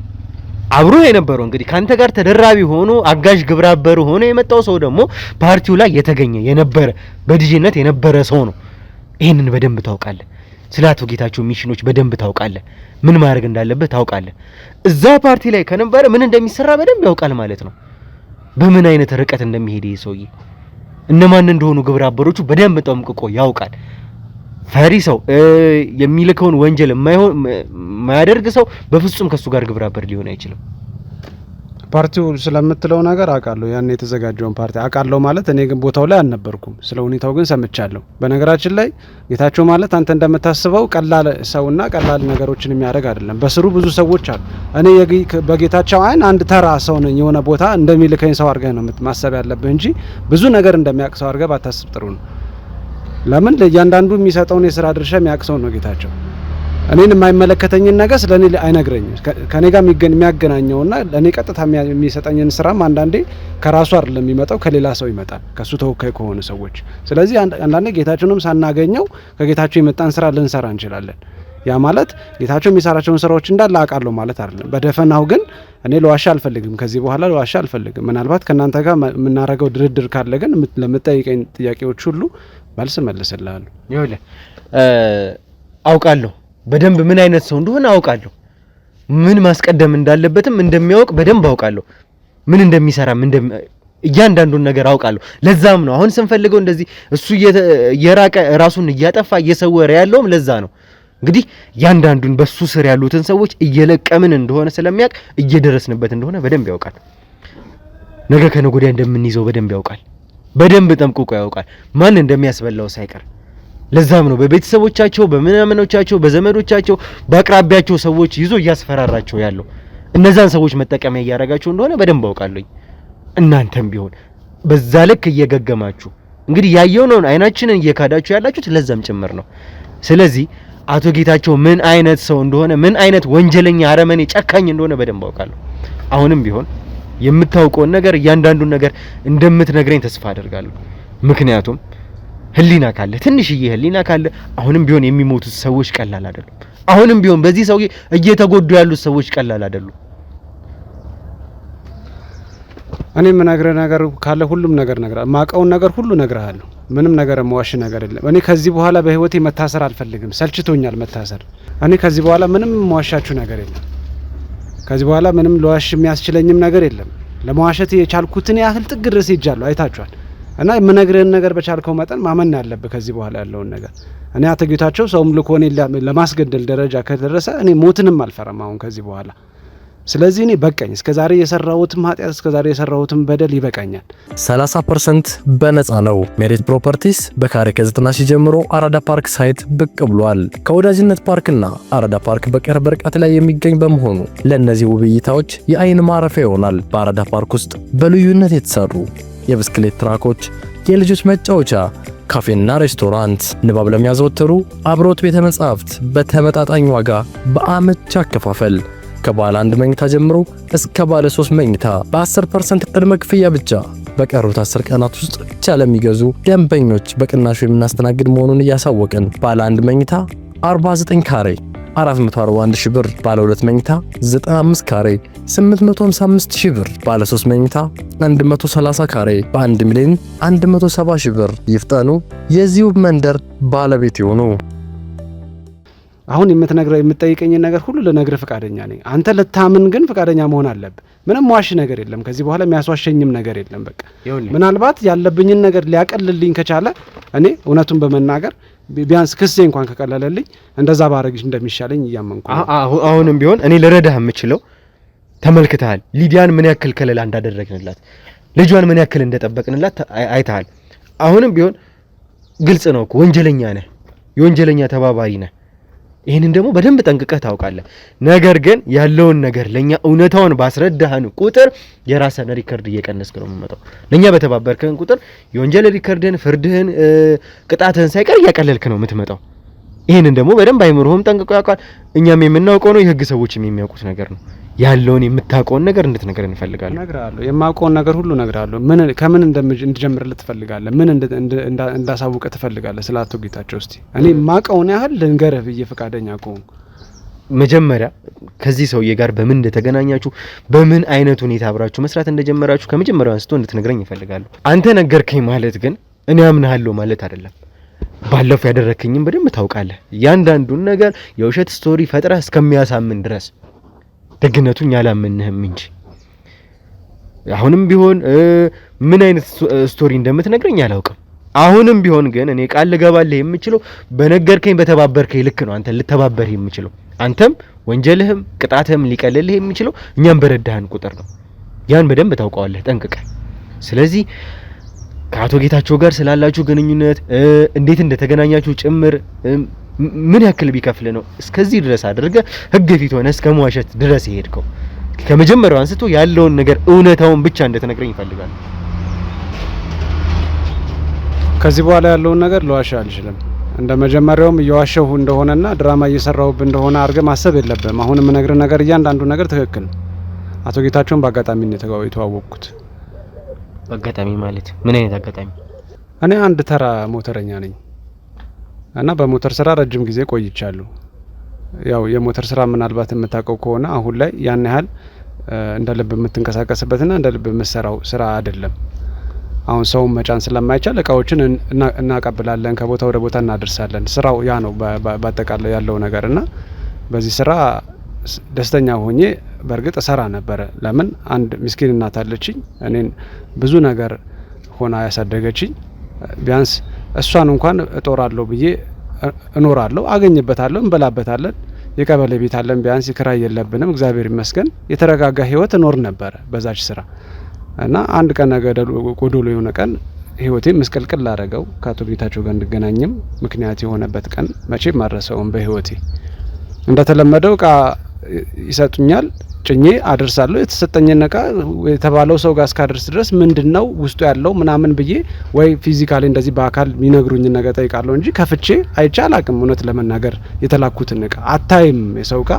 አብሮ የነበረው እንግዲህ ካንተ ጋር ተደራቢ ሆኖ አጋዥ ግብረአበር ሆኖ የመጣው ሰው ደግሞ ፓርቲው ላይ የተገኘ የነበረ በዲጂነት የነበረ ሰው ነው። ይሄንን በደንብ ታውቃለህ። ስለ አቶ ጌታቸው ሚሽኖች በደንብ ታውቃለህ። ምን ማድረግ እንዳለበት ታውቃለህ። እዛ ፓርቲ ላይ ከነበረ ምን እንደሚሰራ በደንብ ያውቃል ማለት ነው። በምን አይነት ርቀት እንደሚሄድ ይሄ ሰውዬ እነማን እንደሆኑ ግብረአበሮቹ በደንብ ጠምቅቆ ያውቃል። ፈሪ ሰው የሚልከውን ወንጀል የማያደርግ ሰው በፍጹም ከሱ ጋር ግብረአበር ሊሆን አይችልም። ፓርቲው ስለምትለው ነገር አውቃለሁ። ያን የተዘጋጀውን ፓርቲ አውቃለሁ ማለት እኔ ግን ቦታው ላይ አልነበርኩም። ስለ ሁኔታው ግን ሰምቻለሁ። በነገራችን ላይ ጌታቸው ማለት አንተ እንደምታስበው ቀላል ሰውና ቀላል ነገሮችን የሚያደርግ አይደለም። በስሩ ብዙ ሰዎች አሉ። እኔ በጌታቸው አይን አንድ ተራ ሰው ነኝ። የሆነ ቦታ እንደሚልከኝ ሰው አድርገህ ነው ማሰብ ያለብህ እንጂ ብዙ ነገር እንደሚያውቅ ሰው አድርገህ ባታስብ ጥሩ ነው። ለምን ለእያንዳንዱ የሚሰጠውን የስራ ድርሻ የሚያቅሰው ነው ጌታቸው። እኔን የማይመለከተኝን ነገር ስለኔ አይነግረኝም። ከኔ ጋር የሚያገናኘውና ለኔ ቀጥታ የሚሰጠኝን ስራም አንዳንዴ ከራሱ አይደለም የሚመጣው ከሌላ ሰው ይመጣል፣ ከሱ ተወካይ ከሆኑ ሰዎች። ስለዚህ አንዳንዴ ጌታቸውንም ሳናገኘው ከጌታቸው የመጣን ስራ ልንሰራ እንችላለን። ያ ማለት ጌታቸው የሚሰራቸውን ስራዎች እንዳለ አውቃለሁ ማለት አይደለም። በደፈናው ግን እኔ ለዋሻ አልፈልግም። ከዚህ በኋላ ለዋሻ አልፈልግም። ምናልባት ከናንተ ጋር የምናደርገው ድርድር ካለ ግን ለምትጠይቀኝ ጥያቄዎች ሁሉ መልስ መልስልሃለሁ። ይኸውልህ አውቃለሁ በደንብ ምን አይነት ሰው እንደሆነ አውቃለሁ። ምን ማስቀደም እንዳለበትም እንደሚያውቅ በደንብ አውቃለሁ። ምን እንደሚሰራም እያንዳንዱን ነገር አውቃለሁ። ለዛም ነው አሁን ስንፈልገው እንደዚህ እሱ እየራቀ ራሱን እያጠፋ እየሰወረ ያለውም ለዛ ነው። እንግዲህ እያንዳንዱን በሱ ስር ያሉትን ሰዎች እየለቀምን እንደሆነ ስለሚያውቅ እየደረስንበት እንደሆነ በደንብ ያውቃል። ነገ ከነገ ወዲያ እንደምንይዘው በደንብ ያውቃል። በደንብ ጠምቁቆ ያውቃል ማን እንደሚያስበላው ሳይቀር። ለዛም ነው በቤተሰቦቻቸው በምናምኖቻቸው በዘመዶቻቸው በአቅራቢያቸው ሰዎች ይዞ እያስፈራራቸው ያለው። እነዛን ሰዎች መጠቀሚያ እያደረጋቸው እንደሆነ በደንብ አውቃለሁ። እናንተም ቢሆን በዛ ልክ እየገገማችሁ እንግዲህ ያየውን አይናችንን እየካዳችሁ ያላችሁት ለዛም ጭምር ነው። ስለዚህ አቶ ጌታቸው ምን አይነት ሰው እንደሆነ ምን አይነት ወንጀለኛ አረመኔ ጨካኝ እንደሆነ በደንብ አውቃለሁ። አሁንም ቢሆን የምታውቀውን ነገር እያንዳንዱን ነገር እንደምትነግረኝ ተስፋ አደርጋለሁ። ምክንያቱም ህሊና ካለ ትንሽዬ ህሊና ካለ አሁንም ቢሆን የሚሞቱት ሰዎች ቀላል አይደሉም። አሁንም ቢሆን በዚህ ሰው እየተጎዱ ያሉት ሰዎች ቀላል አይደሉም። እኔ የምነግርህ ነገር ካለ ሁሉም ነገር ነግራለሁ። ማቀውን ነገር ሁሉ ነግርሃለሁ። ምንም ነገር መዋሽ ነገር የለም። እኔ ከዚህ በኋላ በህይወቴ መታሰር አልፈልግም። ሰልችቶኛል መታሰር። እኔ ከዚህ በኋላ ምንም መዋሻችሁ ነገር የለም። ከዚህ በኋላ ምንም ለዋሽ የሚያስችለኝም ነገር የለም። ለመዋሸት የቻልኩትን ያህል ጥግ ድረስ ሄጃለሁ፣ አይታችኋል። እና የምነግርህን ነገር በቻልከው መጠን ማመን ያለብህ ከዚህ በኋላ ያለውን ነገር። እኔ አቶ ጌታቸው ሰውም ልኮ እኔ ለማስገደል ደረጃ ከደረሰ እኔ ሞትንም አልፈራም አሁን ከዚህ በኋላ። ስለዚህ እኔ በቃኝ። እስከዛሬ የሰራሁትም ኃጢአት እስከዛሬ የሰራሁትም በደል ይበቃኛል። 30% በነፃ ነው። ሜሪት ፕሮፐርቲስ በካሬ ከ90 ሺህ ጀምሮ አራዳ ፓርክ ሳይት ብቅ ብሏል። ከወዳጅነት ፓርክና አራዳ ፓርክ በቅርብ ርቀት ላይ የሚገኝ በመሆኑ ለእነዚህ ውብ እይታዎች የአይን ማረፊያ ይሆናል። በአራዳ ፓርክ ውስጥ በልዩነት የተሰሩ የብስክሌት ትራኮች፣ የልጆች መጫወቻ፣ ካፌና ሬስቶራንት፣ ንባብ ለሚያዘወትሩ አብሮት ቤተ መጻሕፍት በተመጣጣኝ ዋጋ በአመች አከፋፈል ከባለ 1 መኝታ ጀምሮ እስከ ባለ 3 መኝታ በ10% ቅድመ ክፍያ ብቻ በቀሩት 10 ቀናት ውስጥ ብቻ ለሚገዙ ደንበኞች በቅናሹ የምናስተናግድ መሆኑን እያሳወቅን ባለ 1 መኝታ 49 ካሬ 441 ሺህ ብር፣ ባለ 2 መኝታ 95 ካሬ 855 ሺህ ብር፣ ባለ 3 መኝታ 130 ካሬ በ1 ሚሊዮን 170 ሺህ ብር። ይፍጠኑ፣ የዚሁ መንደር ባለቤት ይሁኑ። አሁን የምትጠይቀኝ ነገር ሁሉ ልነግርህ ፈቃደኛ ነኝ። አንተ ልታምን ግን ፈቃደኛ መሆን አለብህ። ምንም ዋሽ ነገር የለም። ከዚህ በኋላ የሚያስዋሸኝም ነገር የለም። በቃ ምናልባት ያለብኝን ነገር ሊያቀልልኝ ከቻለ እኔ እውነቱን በመናገር ቢያንስ ክሴ እንኳን ከቀለለልኝ እንደዛ ባረግሽ እንደሚሻለኝ እያመንኩ። አሁንም ቢሆን እኔ ልረዳህ የምችለው ተመልክተሃል። ሊዲያን ምን ያክል ከለላ እንዳደረግንላት፣ ልጇን ምን ያክል እንደጠበቅንላት አይተሃል። አሁንም ቢሆን ግልጽ ነው እኮ ወንጀለኛ ነህ፣ የወንጀለኛ ተባባሪ ነህ። ይሄንን ደግሞ በደንብ ጠንቅቀህ ታውቃለህ። ነገር ግን ያለውን ነገር ለኛ እውነታውን ባስረዳህን ቁጥር የራስህን ሪከርድ እየቀነስክ ነው የምመጣው። ለኛ በተባበርከን ቁጥር የወንጀል ሪከርድህን፣ ፍርድህን፣ ቅጣትህን ሳይቀር እያቀለልክ ነው የምትመጣው። ይሄንን ደግሞ በደንብ አይምሮህም ጠንቅቆ ያውቃል። እኛም የምናውቀው ነው፣ የህግ ሰዎችም የሚያውቁት ነገር ነው። ያለውን የምታውቀውን ነገር እንድትነግረን እንፈልጋለን። እነግርሃለሁ፣ የማውቀውን ነገር ሁሉ እነግርሃለሁ። ከምን እንድጀምርልህ ትፈልጋለህ? ምን እንዳሳውቅህ ትፈልጋለህ? ስለ አቶ ጌታቸው እስቲ እኔ የማውቀውን ያህል ልንገርህ ብዬ ፈቃደኛ ከሆንኩ መጀመሪያ ከዚህ ሰውዬ ጋር በምን እንደተገናኛችሁ፣ በምን አይነት ሁኔታ አብራችሁ መስራት እንደጀመራችሁ ከመጀመሪያው አንስቶ እንድትነግረኝ ይፈልጋለሁ። አንተ ነገርከኝ ማለት ግን እኔ አምናለሁ ማለት አይደለም። ባለፈው ያደረከኝም በደንብ ታውቃለህ። ያንዳንዱን ነገር የውሸት ስቶሪ ፈጥረህ እስከሚያሳምን ድረስ ደግነቱን ያላመንህም እንጂ አሁንም ቢሆን ምን አይነት ስቶሪ እንደምትነግረኝ አላውቅም። አሁንም ቢሆን ግን እኔ ቃል ልገባልህ የምችለው በነገርከኝ በተባበርከኝ ልክ ነው አንተ ልተባበርህ የምችለው። አንተም ወንጀልህም ቅጣትህም ሊቀልልህ የሚችለው እኛም በረዳህን ቁጥር ነው። ያን በደንብ ታውቀዋለህ ጠንቅቀህ። ስለዚህ ከአቶ ጌታቸው ጋር ስላላችሁ ግንኙነት እንዴት እንደተገናኛችሁ ጭምር ምን ያክል ቢከፍል ነው እስከዚህ ድረስ አድርገ ህግ ፊት ሆነ እስከ መዋሸት ድረስ ይሄድከው? ከመጀመሪያው አንስቶ ያለውን ነገር እውነታውን ብቻ እንደተነግረኝ ይፈልጋል። ከዚህ በኋላ ያለውን ነገር ለዋሽ አልችልም። እንደ መጀመሪያውም እየዋሸሁ እንደሆነና ድራማ እየሰራሁብህ እንደሆነ አድርገህ ማሰብ የለብህም። አሁን የምነግርህ ነገር እያንዳንዱ ነገር ትክክል። አቶ ጌታቸውን በአጋጣሚ ነው የተዋወቅኩት። አጋጣሚ ማለት ምን አይነት አጋጣሚ? እኔ አንድ ተራ ሞተረኛ ነኝ እና በሞተር ስራ ረጅም ጊዜ ቆይቻለሁ። ያው የሞተር ስራ ምናልባት የምታውቀው ከሆነ አሁን ላይ ያን ያህል እንደ ልብ የምትንቀሳቀስበትና እንደ ልብ የምትሰራው ስራ አይደለም። አሁን ሰው መጫን ስለማይቻል እቃዎችን እናቀብላለን፣ ከቦታ ወደ ቦታ እናደርሳለን። ስራው ያ ነው በአጠቃላይ ያለው ነገር እና በዚህ ስራ ደስተኛ ሆኜ በእርግጥ እሰራ ነበረ። ለምን አንድ ምስኪን እናት አለችኝ፣ እኔን ብዙ ነገር ሆና ያሳደገችኝ። ቢያንስ እሷን እንኳን እጦራለሁ ብዬ እኖራለሁ፣ አገኝበታለሁ፣ እንበላበታለን። የቀበሌ ቤት አለን፣ ቢያንስ ክራይ የለብንም፣ እግዚአብሔር ይመስገን። የተረጋጋ ህይወት እኖር ነበረ በዛች ስራ እና አንድ ቀን ጎዶሎ የሆነ ቀን ህይወቴ ምስቅልቅል ላደረገው ከአቶ ጌታቸው ጋር እንድገናኝም ምክንያት የሆነበት ቀን መቼም አልረሳውም በህይወቴ። እንደተለመደው እቃ ይሰጡኛል፣ ጭኜ አደርሳለሁ። የተሰጠኝን እቃ የተባለው ሰው ጋር እስካደርስ ድረስ ምንድነው ውስጡ ያለው ምናምን ብዬ ወይ ፊዚካሊ እንደዚህ በአካል የሚነግሩኝ ነገር ጠይቃለሁ እንጂ ከፍቼ አይቼ አላቅም። እውነት ለመናገር የተላኩትን እቃ አታይም። የሰው እቃ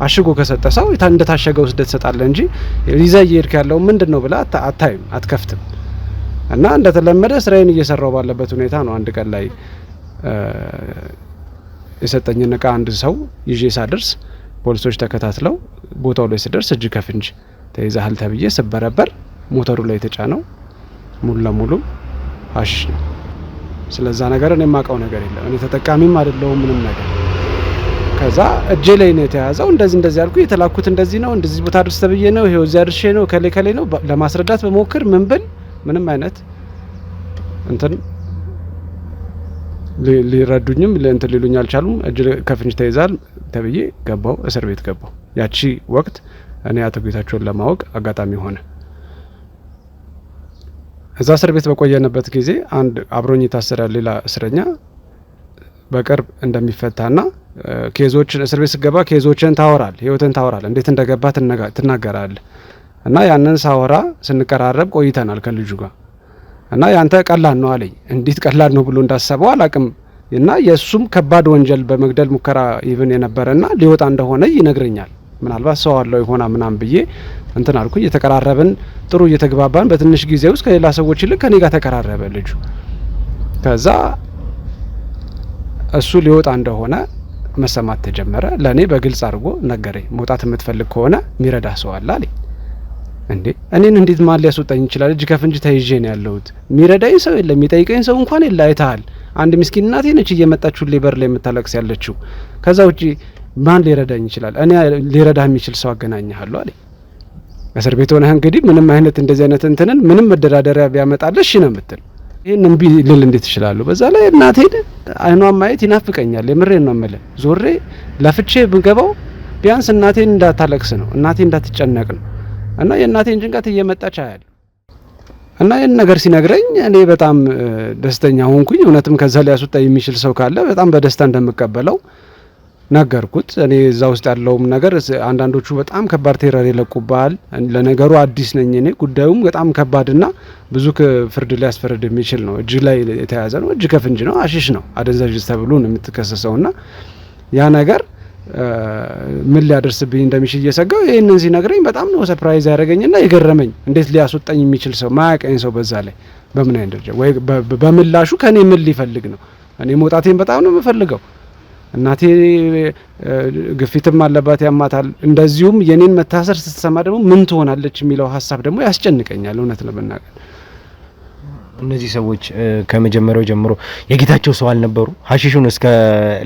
አሽጎ ከሰጠ ሰው እንደታሸገ ወስደህ ትሰጣለህ እንጂ ይዘህ እየሄድክ ያለው ምንድነው ብለህ አታይም፣ አትከፍትም። እና እንደተለመደ ስራዬን እየሰራው ባለበት ሁኔታ ነው አንድ ቀን ላይ የሰጠኝን እቃ አንድ ሰው ይዤ ሳደርስ ፖሊሶች ተከታትለው ቦታው ላይ ስደርስ እጅ ከፍንጅ ተይዛሃል ተብዬ ስበረበር ሞተሩ ላይ የተጫነው ሙሉ ለሙሉ ሀሺሽ ነው። ስለዛ ነገር እኔ የማውቀው ነገር የለም። እኔ ተጠቃሚም አይደለሁም ምንም ነገር። ከዛ እጄ ላይ ነው የተያዘው። እንደዚህ ያልኩ የተላኩት እንደዚህ ነው፣ እንደዚህ ቦታ ድረስ ተብዬ ነው፣ ይሄው እዚያ ድርሼ ነው፣ ከሌ ነው ለማስረዳት በሞክር ምን ብል ምንም አይነት እንትን ሊረዱኝም እንትን ሊሉኝ አልቻሉም። እጅ ከፍንጅ ተይዛል ተብዬ ገባው፣ እስር ቤት ገባው። ያቺ ወቅት እኔ አቶ ጌታቸውን ለማወቅ አጋጣሚ ሆነ። እዛ እስር ቤት በቆየንበት ጊዜ አንድ አብሮኝ የታሰረ ሌላ እስረኛ በቅርብ እንደሚፈታና ኬዞችን እስር ቤት ስገባ ኬዞችን ታወራል፣ ህይወትን ታወራል፣ እንዴት እንደገባ ትናገራል። እና ያንን ሳወራ ስንቀራረብ ቆይተናል ከልጁ ጋር እና ያንተ ቀላል ነው አለኝ። እንዴት ቀላል ነው ብሎ እንዳሰበው አላቅም። እና የሱም ከባድ ወንጀል በመግደል ሙከራ ኢቭን የነበረና ሊወጣ እንደሆነ ይነግረኛል። ምናልባት ሰው አለው ይሆና ምናም ብዬ እንትን አልኩ። እየተቀራረብን ጥሩ እየተግባባን በትንሽ ጊዜ ውስጥ ከሌላ ሰዎች ይልቅ ከኔ ጋር ተቀራረበ ልጁ። ከዛ እሱ ሊወጣ እንደሆነ መሰማት ተጀመረ። ለኔ በግልጽ አድርጎ ነገረኝ። መውጣት የምትፈልግ ከሆነ ሚረዳ ሰው አለ አለኝ። እንዴ እኔን እንዴት ማን ሊያስወጣኝ ይችላል? እጅ ከፍንጅ ተይዤ ነው ያለሁት። ሚረዳኝ ሰው የለም፣ የሚጠይቀኝ ሰው እንኳን የለ። አይተሃል፣ አንድ ምስኪን እናቴ ነች እየመጣችሁ ሌበር ላይ የምታለቅስ ያለችው። ከዛ ውጪ ማን ሊረዳኝ ይችላል? እኔ ሊረዳ የሚችል ሰው አገናኝሃለሁ አለኝ። እስር ቤት ሆነህ እንግዲህ ምንም አይነት እንደዚህ አይነት እንትንን ምንም መደራደሪያ ቢያመጣልሽ ነው የምትል። ይሄን እምቢ ልል እንዴት እችላለሁ? በዛ ላይ እናቴን አይኗን ማየት ይናፍቀኛል። የምሬን ነው የምልህ። ዞሬ ለፍቼ ብገባው ቢያንስ እናቴን እንዳታለቅስ ነው፣ እናቴ እንዳትጨነቅ ነው። እና የእናቴን ጭንቀት እየመጣች አያለሁ። እና ይህን ነገር ሲነግረኝ እኔ በጣም ደስተኛ ሆንኩኝ። እውነትም ከዛ ሊያስወጣ የሚችል ሰው ካለ በጣም በደስታ እንደምቀበለው ነገርኩት። እኔ እዛ ውስጥ ያለውም ነገር አንዳንዶቹ በጣም ከባድ ቴረር ይለቁባል። ለነገሩ አዲስ ነኝ እኔ። ጉዳዩም በጣም ከባድና ብዙ ፍርድ ሊያስፈርድ የሚችል ነው። እጅ ላይ የተያዘ ነው፣ እጅ ከፍንጅ ነው፣ ሀሺሽ ነው፣ አደንዛዥ ተብሎ ነው የምትከሰሰውና ያ ነገር ምን ሊያደርስብኝ እንደሚችል እየሰጋው ይሄንን ሲነግረኝ በጣም ነው ሰርፕራይዝ ያደረገኝና የገረመኝ። እንዴት ሊያስወጣኝ የሚችል ሰው ማያቀኝ ሰው በዛ ላይ በምን አይነት ደረጃ ወይ በምላሹ ከኔ ምን ሊፈልግ ነው? እኔ መውጣቴን በጣም ነው የምፈልገው። እናቴ ግፊትም አለባት ያማታል። እንደዚሁም የኔን መታሰር ስትሰማ ደግሞ ምን ትሆናለች የሚለው ሀሳብ ደግሞ ያስጨንቀኛል እውነት ለመናገር። እነዚህ ሰዎች ከመጀመሪያው ጀምሮ የጌታቸው ሰው አልነበሩ? ሀሺሹን እስከ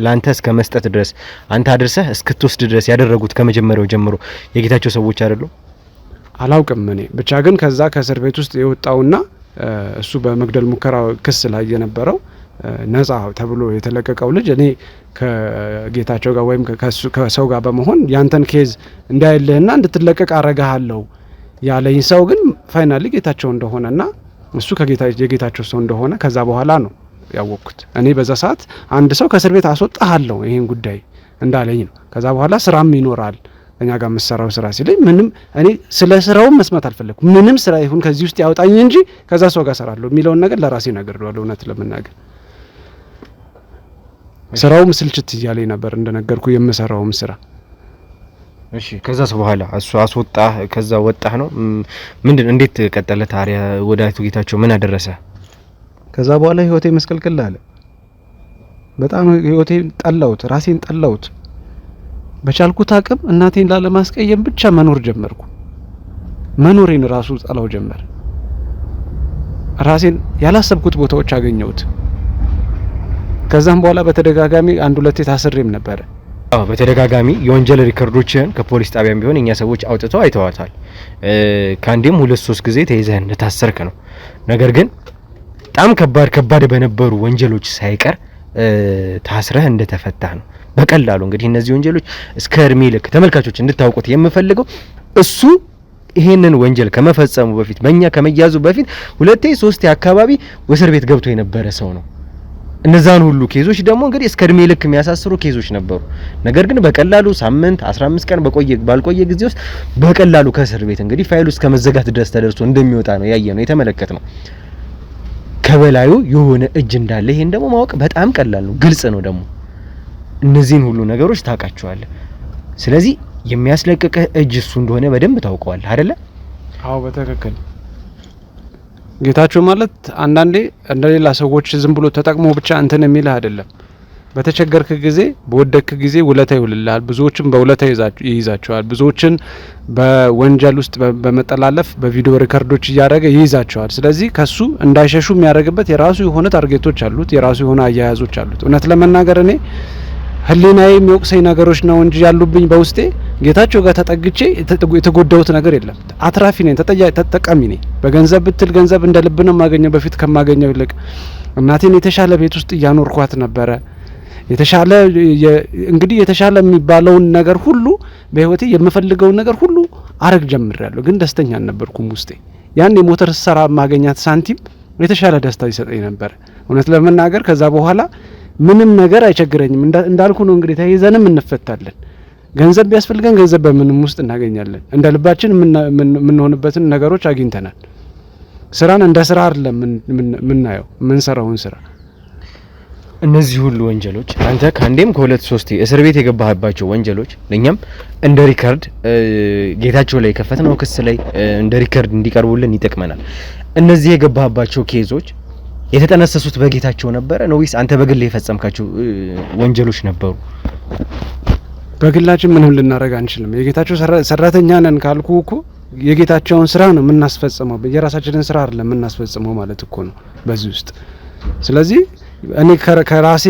ላንተ እስከ መስጠት ድረስ አንተ አድርሰህ እስክትወስድ ድረስ ያደረጉት ከመጀመሪያው ጀምሮ የጌታቸው ሰዎች አይደሉ? አላውቅም እኔ ብቻ ግን ከዛ ከእስር ቤት ውስጥ የወጣውና እሱ በመግደል ሙከራ ክስ ላይ የነበረው ነጻ ተብሎ የተለቀቀው ልጅ እኔ ከጌታቸው ጋር ወይም ከሰው ጋር በመሆን ያንተን ኬዝ እንዳይልህና እንድትለቀቅ አረጋሃለሁ ያለኝ ሰው ግን ፋይናሊ ጌታቸው እንደሆነና እሱ የጌታቸው ሰው እንደሆነ ከዛ በኋላ ነው ያወቅኩት። እኔ በዛ ሰዓት አንድ ሰው ከእስር ቤት አስወጣሃለሁ ይሄን ጉዳይ እንዳለኝ ነው። ከዛ በኋላ ስራም ይኖራል እኛ ጋር የምሰራው ስራ ሲለኝ ምንም እኔ ስለ ስራው መስማት አልፈለኩም። ምንም ስራ ይሁን ከዚህ ውስጥ ያውጣኝ እንጂ ከዛ ሰው ጋር ሰራለሁ የሚለውን ነገር ለራሴ ነግሬዋለሁ እውነት ለመናገር። ስራውም ስልችት እያለኝ ነበር እንደነገርኩ የምሰራውም ስራ። እሺ ከዛ በኋላ እሱ አስወጣህ፣ ከዛ ወጣህ ነው ምንድን እንዴት ቀጠለ ታሪያ? ወደ አቶ ጌታቸው ምን አደረሰ? ከዛ በኋላ ህይወቴ መስቀልቅል አለ። በጣም ህይወቴን ጠላሁት፣ ራሴን ጠላሁት። በቻልኩት አቅም እናቴን ላለማስቀየም ብቻ መኖር ጀመርኩ። መኖሬን ራሱ ጠላው ጀመር። ራሴን ያላሰብኩት ቦታዎች አገኘሁት። ከዛም በኋላ በተደጋጋሚ አንድ ሁለቴ ታስሬም ነበር። በተደጋጋሚ የወንጀል ሪከርዶችን ከፖሊስ ጣቢያም ቢሆን እኛ ሰዎች አውጥተው አይተዋታል። ከአንዴም 2-3 ጊዜ ተይዘህ እንደታሰርክ ነው። ነገር ግን በጣም ከባድ በነበሩ ወንጀሎች ሳይቀር ታስረህ እንደተፈታህ ነው። በቀላሉ እንግዲህ እነዚህ ወንጀሎች እስከ እድሜ ልክ ተመልካቾች እንድታውቁት የምፈልገው እሱ ይሄንን ወንጀል ከመፈጸሙ በፊት በእኛ ከመያዙ በፊት 2-3 አካባቢ እስር ቤት ገብቶ የነበረ ሰው ነው። እነዛን ሁሉ ኬዞች ደግሞ እንግዲህ እስከ እድሜ ልክ የሚያሳስሩ ኬዞች ነበሩ። ነገር ግን በቀላሉ ሳምንት 15 ቀን ባልቆየ ጊዜ ውስጥ በቀላሉ ከእስር ቤት እንግዲህ ፋይሉ እስከ መዘጋት ድረስ ተደርሶ እንደሚወጣ ነው ያየነው የተመለከትነው። ከበላዩ የሆነ እጅ እንዳለ ይሄን ደግሞ ማወቅ በጣም ቀላል ነው፣ ግልጽ ነው። ደግሞ እነዚህን ሁሉ ነገሮች ታውቃቸዋለህ። ስለዚህ የሚያስለቅቅህ እጅ እሱ እንደሆነ በደንብ ታውቀዋለህ አይደለ? አዎ በትክክል። ጌታቸው ማለት አንዳንዴ እንደሌላ ሰዎች ዝም ብሎ ተጠቅሞ ብቻ እንትን የሚልህ አይደለም። በተቸገርክ ጊዜ በወደክ ጊዜ ውለታ ይውልልሃል። ብዙዎችን በውለታ ይይዛቸዋል። ብዙዎችን በወንጀል ውስጥ በመጠላለፍ በቪዲዮ ሪከርዶች እያደረገ ይይዛቸዋል። ስለዚህ ከሱ እንዳይሸሹ የሚያደርግበት የራሱ የሆነ ታርጌቶች አሉት፣ የራሱ የሆነ አያያዞች አሉት። እውነት ለመናገር እኔ ህሊናዬ የሚወቅሰኝ ነገሮች ነው እንጂ ያሉብኝ በውስጤ ጌታቸው ጋር ተጠግቼ የተጎዳሁት ነገር የለም። አትራፊ ነኝ፣ ተጠቃሚ ነኝ። በገንዘብ ብትል ገንዘብ እንደ ልብ ነው የማገኘው። በፊት ከማገኘው ይልቅ እናቴን የተሻለ ቤት ውስጥ እያኖርኳት ነበረ። የተሻለ እንግዲህ የተሻለ የሚባለውን ነገር ሁሉ በህይወቴ የምፈልገውን ነገር ሁሉ አረግ ጀምሬያለሁ። ግን ደስተኛ አልነበርኩም ውስጤ። ያን የሞተር ሰራ ማገኛት ሳንቲም የተሻለ ደስታ ይሰጠኝ ነበር እውነት ለመናገር። ከዛ በኋላ ምንም ነገር አይቸግረኝም። እንዳልኩ ነው እንግዲህ ተይዘንም እንፈታለን። ገንዘብ ቢያስፈልገን ገንዘብ በምንም ውስጥ እናገኛለን። እንደ ልባችን የምንሆንበትን ነገሮች አግኝተናል። ስራን እንደ ስራ አይደለም የምናየው የምንሰራውን ስራ። እነዚህ ሁሉ ወንጀሎች አንተ ከአንዴም ከሁለት ሶስቴ እስር ቤት የገባህባቸው ወንጀሎች ለኛም እንደ ሪከርድ ጌታቸው ላይ የከፈትነው ክስ ላይ እንደ ሪከርድ እንዲቀርቡልን ይጠቅመናል። እነዚህ የገባህባቸው ኬዞች የተጠነሰሱት በጌታቸው ነበረ ነው ወይስ አንተ በግል የፈጸምካቸው ወንጀሎች ነበሩ? በግላችን ምንም ልናረጋ አንችልም። የጌታቸው ሰራተኛ ነን ካልኩ እኮ የጌታቸውን ስራ ነው የምናስፈጽመው፣ የራሳችንን ስራ አይደለም የምናስፈጽመው ማለት እኮ ነው በዚህ ውስጥ። ስለዚህ እኔ ከራሴ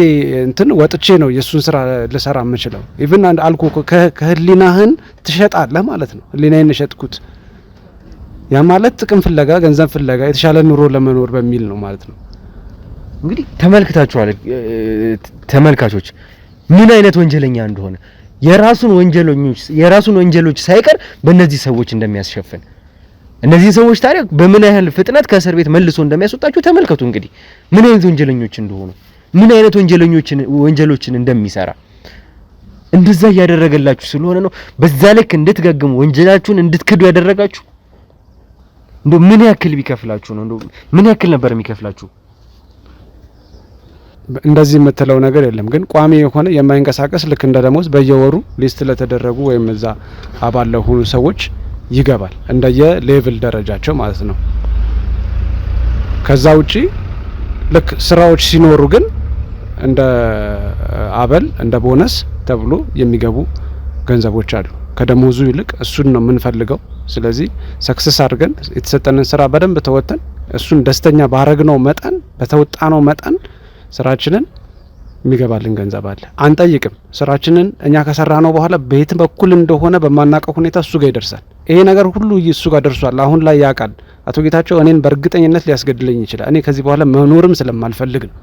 እንትን ወጥቼ ነው የሱን ስራ ልሰራ የምችለው። ኢቭን አንድ አልኩ እኮ ከህሊናህን ትሸጣለህ ማለት ነው። ህሊናዬን ሸጥኩት። ያ ማለት ጥቅም ፍለጋ፣ ገንዘብ ፍለጋ፣ የተሻለ ኑሮ ለመኖር በሚል ነው ማለት ነው። እንግዲህ ተመልክታችኋል ተመልካቾች ምን አይነት ወንጀለኛ እንደሆነ የራሱን ወንጀሎች ሳይቀር በእነዚህ ሰዎች እንደሚያስሸፍን። እነዚህ ሰዎች ታዲያ በምን ያህል ፍጥነት ከእስር ቤት መልሶ እንደሚያስወጣቸው ተመልከቱ። እንግዲህ ምን አይነት ወንጀለኞች እንደሆኑ፣ ምን አይነት ወንጀሎችን እንደሚሰራ እንደዛ እያደረገላችሁ ስለሆነ ነው በዛ ልክ እንድትገግሙ ወንጀላችሁን እንድትክዱ ያደረጋችሁ። እንደው ምን ያክል ቢከፍላችሁ ነው? እንደው ምን ያክል ነበር የሚከፍላችሁ? እንደዚህ የምትለው ነገር የለም። ግን ቋሚ የሆነ የማይንቀሳቀስ ልክ እንደ ደሞዝ በየወሩ ሊስት ለተደረጉ ወይም እዛ አባል ለሆኑ ሰዎች ይገባል እንደየ ሌቭል ደረጃቸው ማለት ነው። ከዛ ውጪ ልክ ስራዎች ሲኖሩ ግን እንደ አበል እንደ ቦነስ ተብሎ የሚገቡ ገንዘቦች አሉ። ከደሞዙ ይልቅ እሱን ነው የምንፈልገው። ስለዚህ ሰክሰስ አድርገን የተሰጠንን ስራ በደንብ ተወጥተን እሱን ደስተኛ ባረግነው መጠን በተወጣነው መጠን ስራችንን የሚገባልን ገንዘብ አለ። አንጠይቅም። ስራችንን እኛ ከሰራነው በኋላ በየት በኩል እንደሆነ በማናቀው ሁኔታ እሱ ጋር ይደርሳል። ይሄ ነገር ሁሉ እሱ ጋር ደርሷል። አሁን ላይ ያውቃል አቶ ጌታቸው። እኔን በእርግጠኝነት ሊያስገድለኝ ይችላል። እኔ ከዚህ በኋላ መኖርም ስለማልፈልግ ነው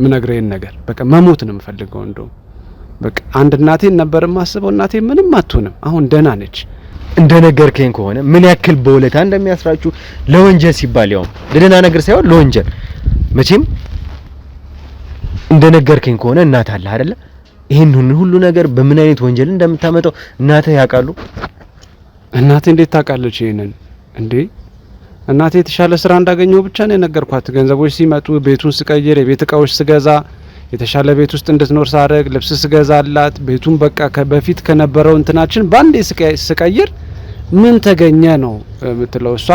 ምነግረኝ ነገር። በቃ መሞት ነው የምፈልገው። እንደው በቃ አንድ እናቴን ነበር የማስበው። እናቴ ምንም አትሆንም፣ አሁን ደህና ነች። እንደነገርከኝ ከሆነ ምን ያክል በውለታ እንደሚያስራችሁ ለወንጀል ሲባል ያው ለደህና ነገር ሳይሆን ለወንጀል መቼም እንደነገርከኝ ከሆነ እናት አለ አይደለ? ይሄን ሁሉ ነገር በምን አይነት ወንጀል እንደምታመጣው እናትህ ያውቃሉ? እናቴ እንዴት ታውቃለች ይሄንን? እንዴ እናቴ የተሻለ ስራ እንዳገኘው ብቻ ነው የነገርኳት። ገንዘቦች ሲመጡ ቤቱን ስቀይር፣ የቤት እቃዎች ስገዛ፣ የተሻለ ቤት ውስጥ እንድትኖር ሳደርግ፣ ልብስ ስገዛላት፣ ቤቱን በቃ በፊት ከነበረው እንትናችን ባንዴ ስቀይር ምን ተገኘ ነው የምትለው እሷ።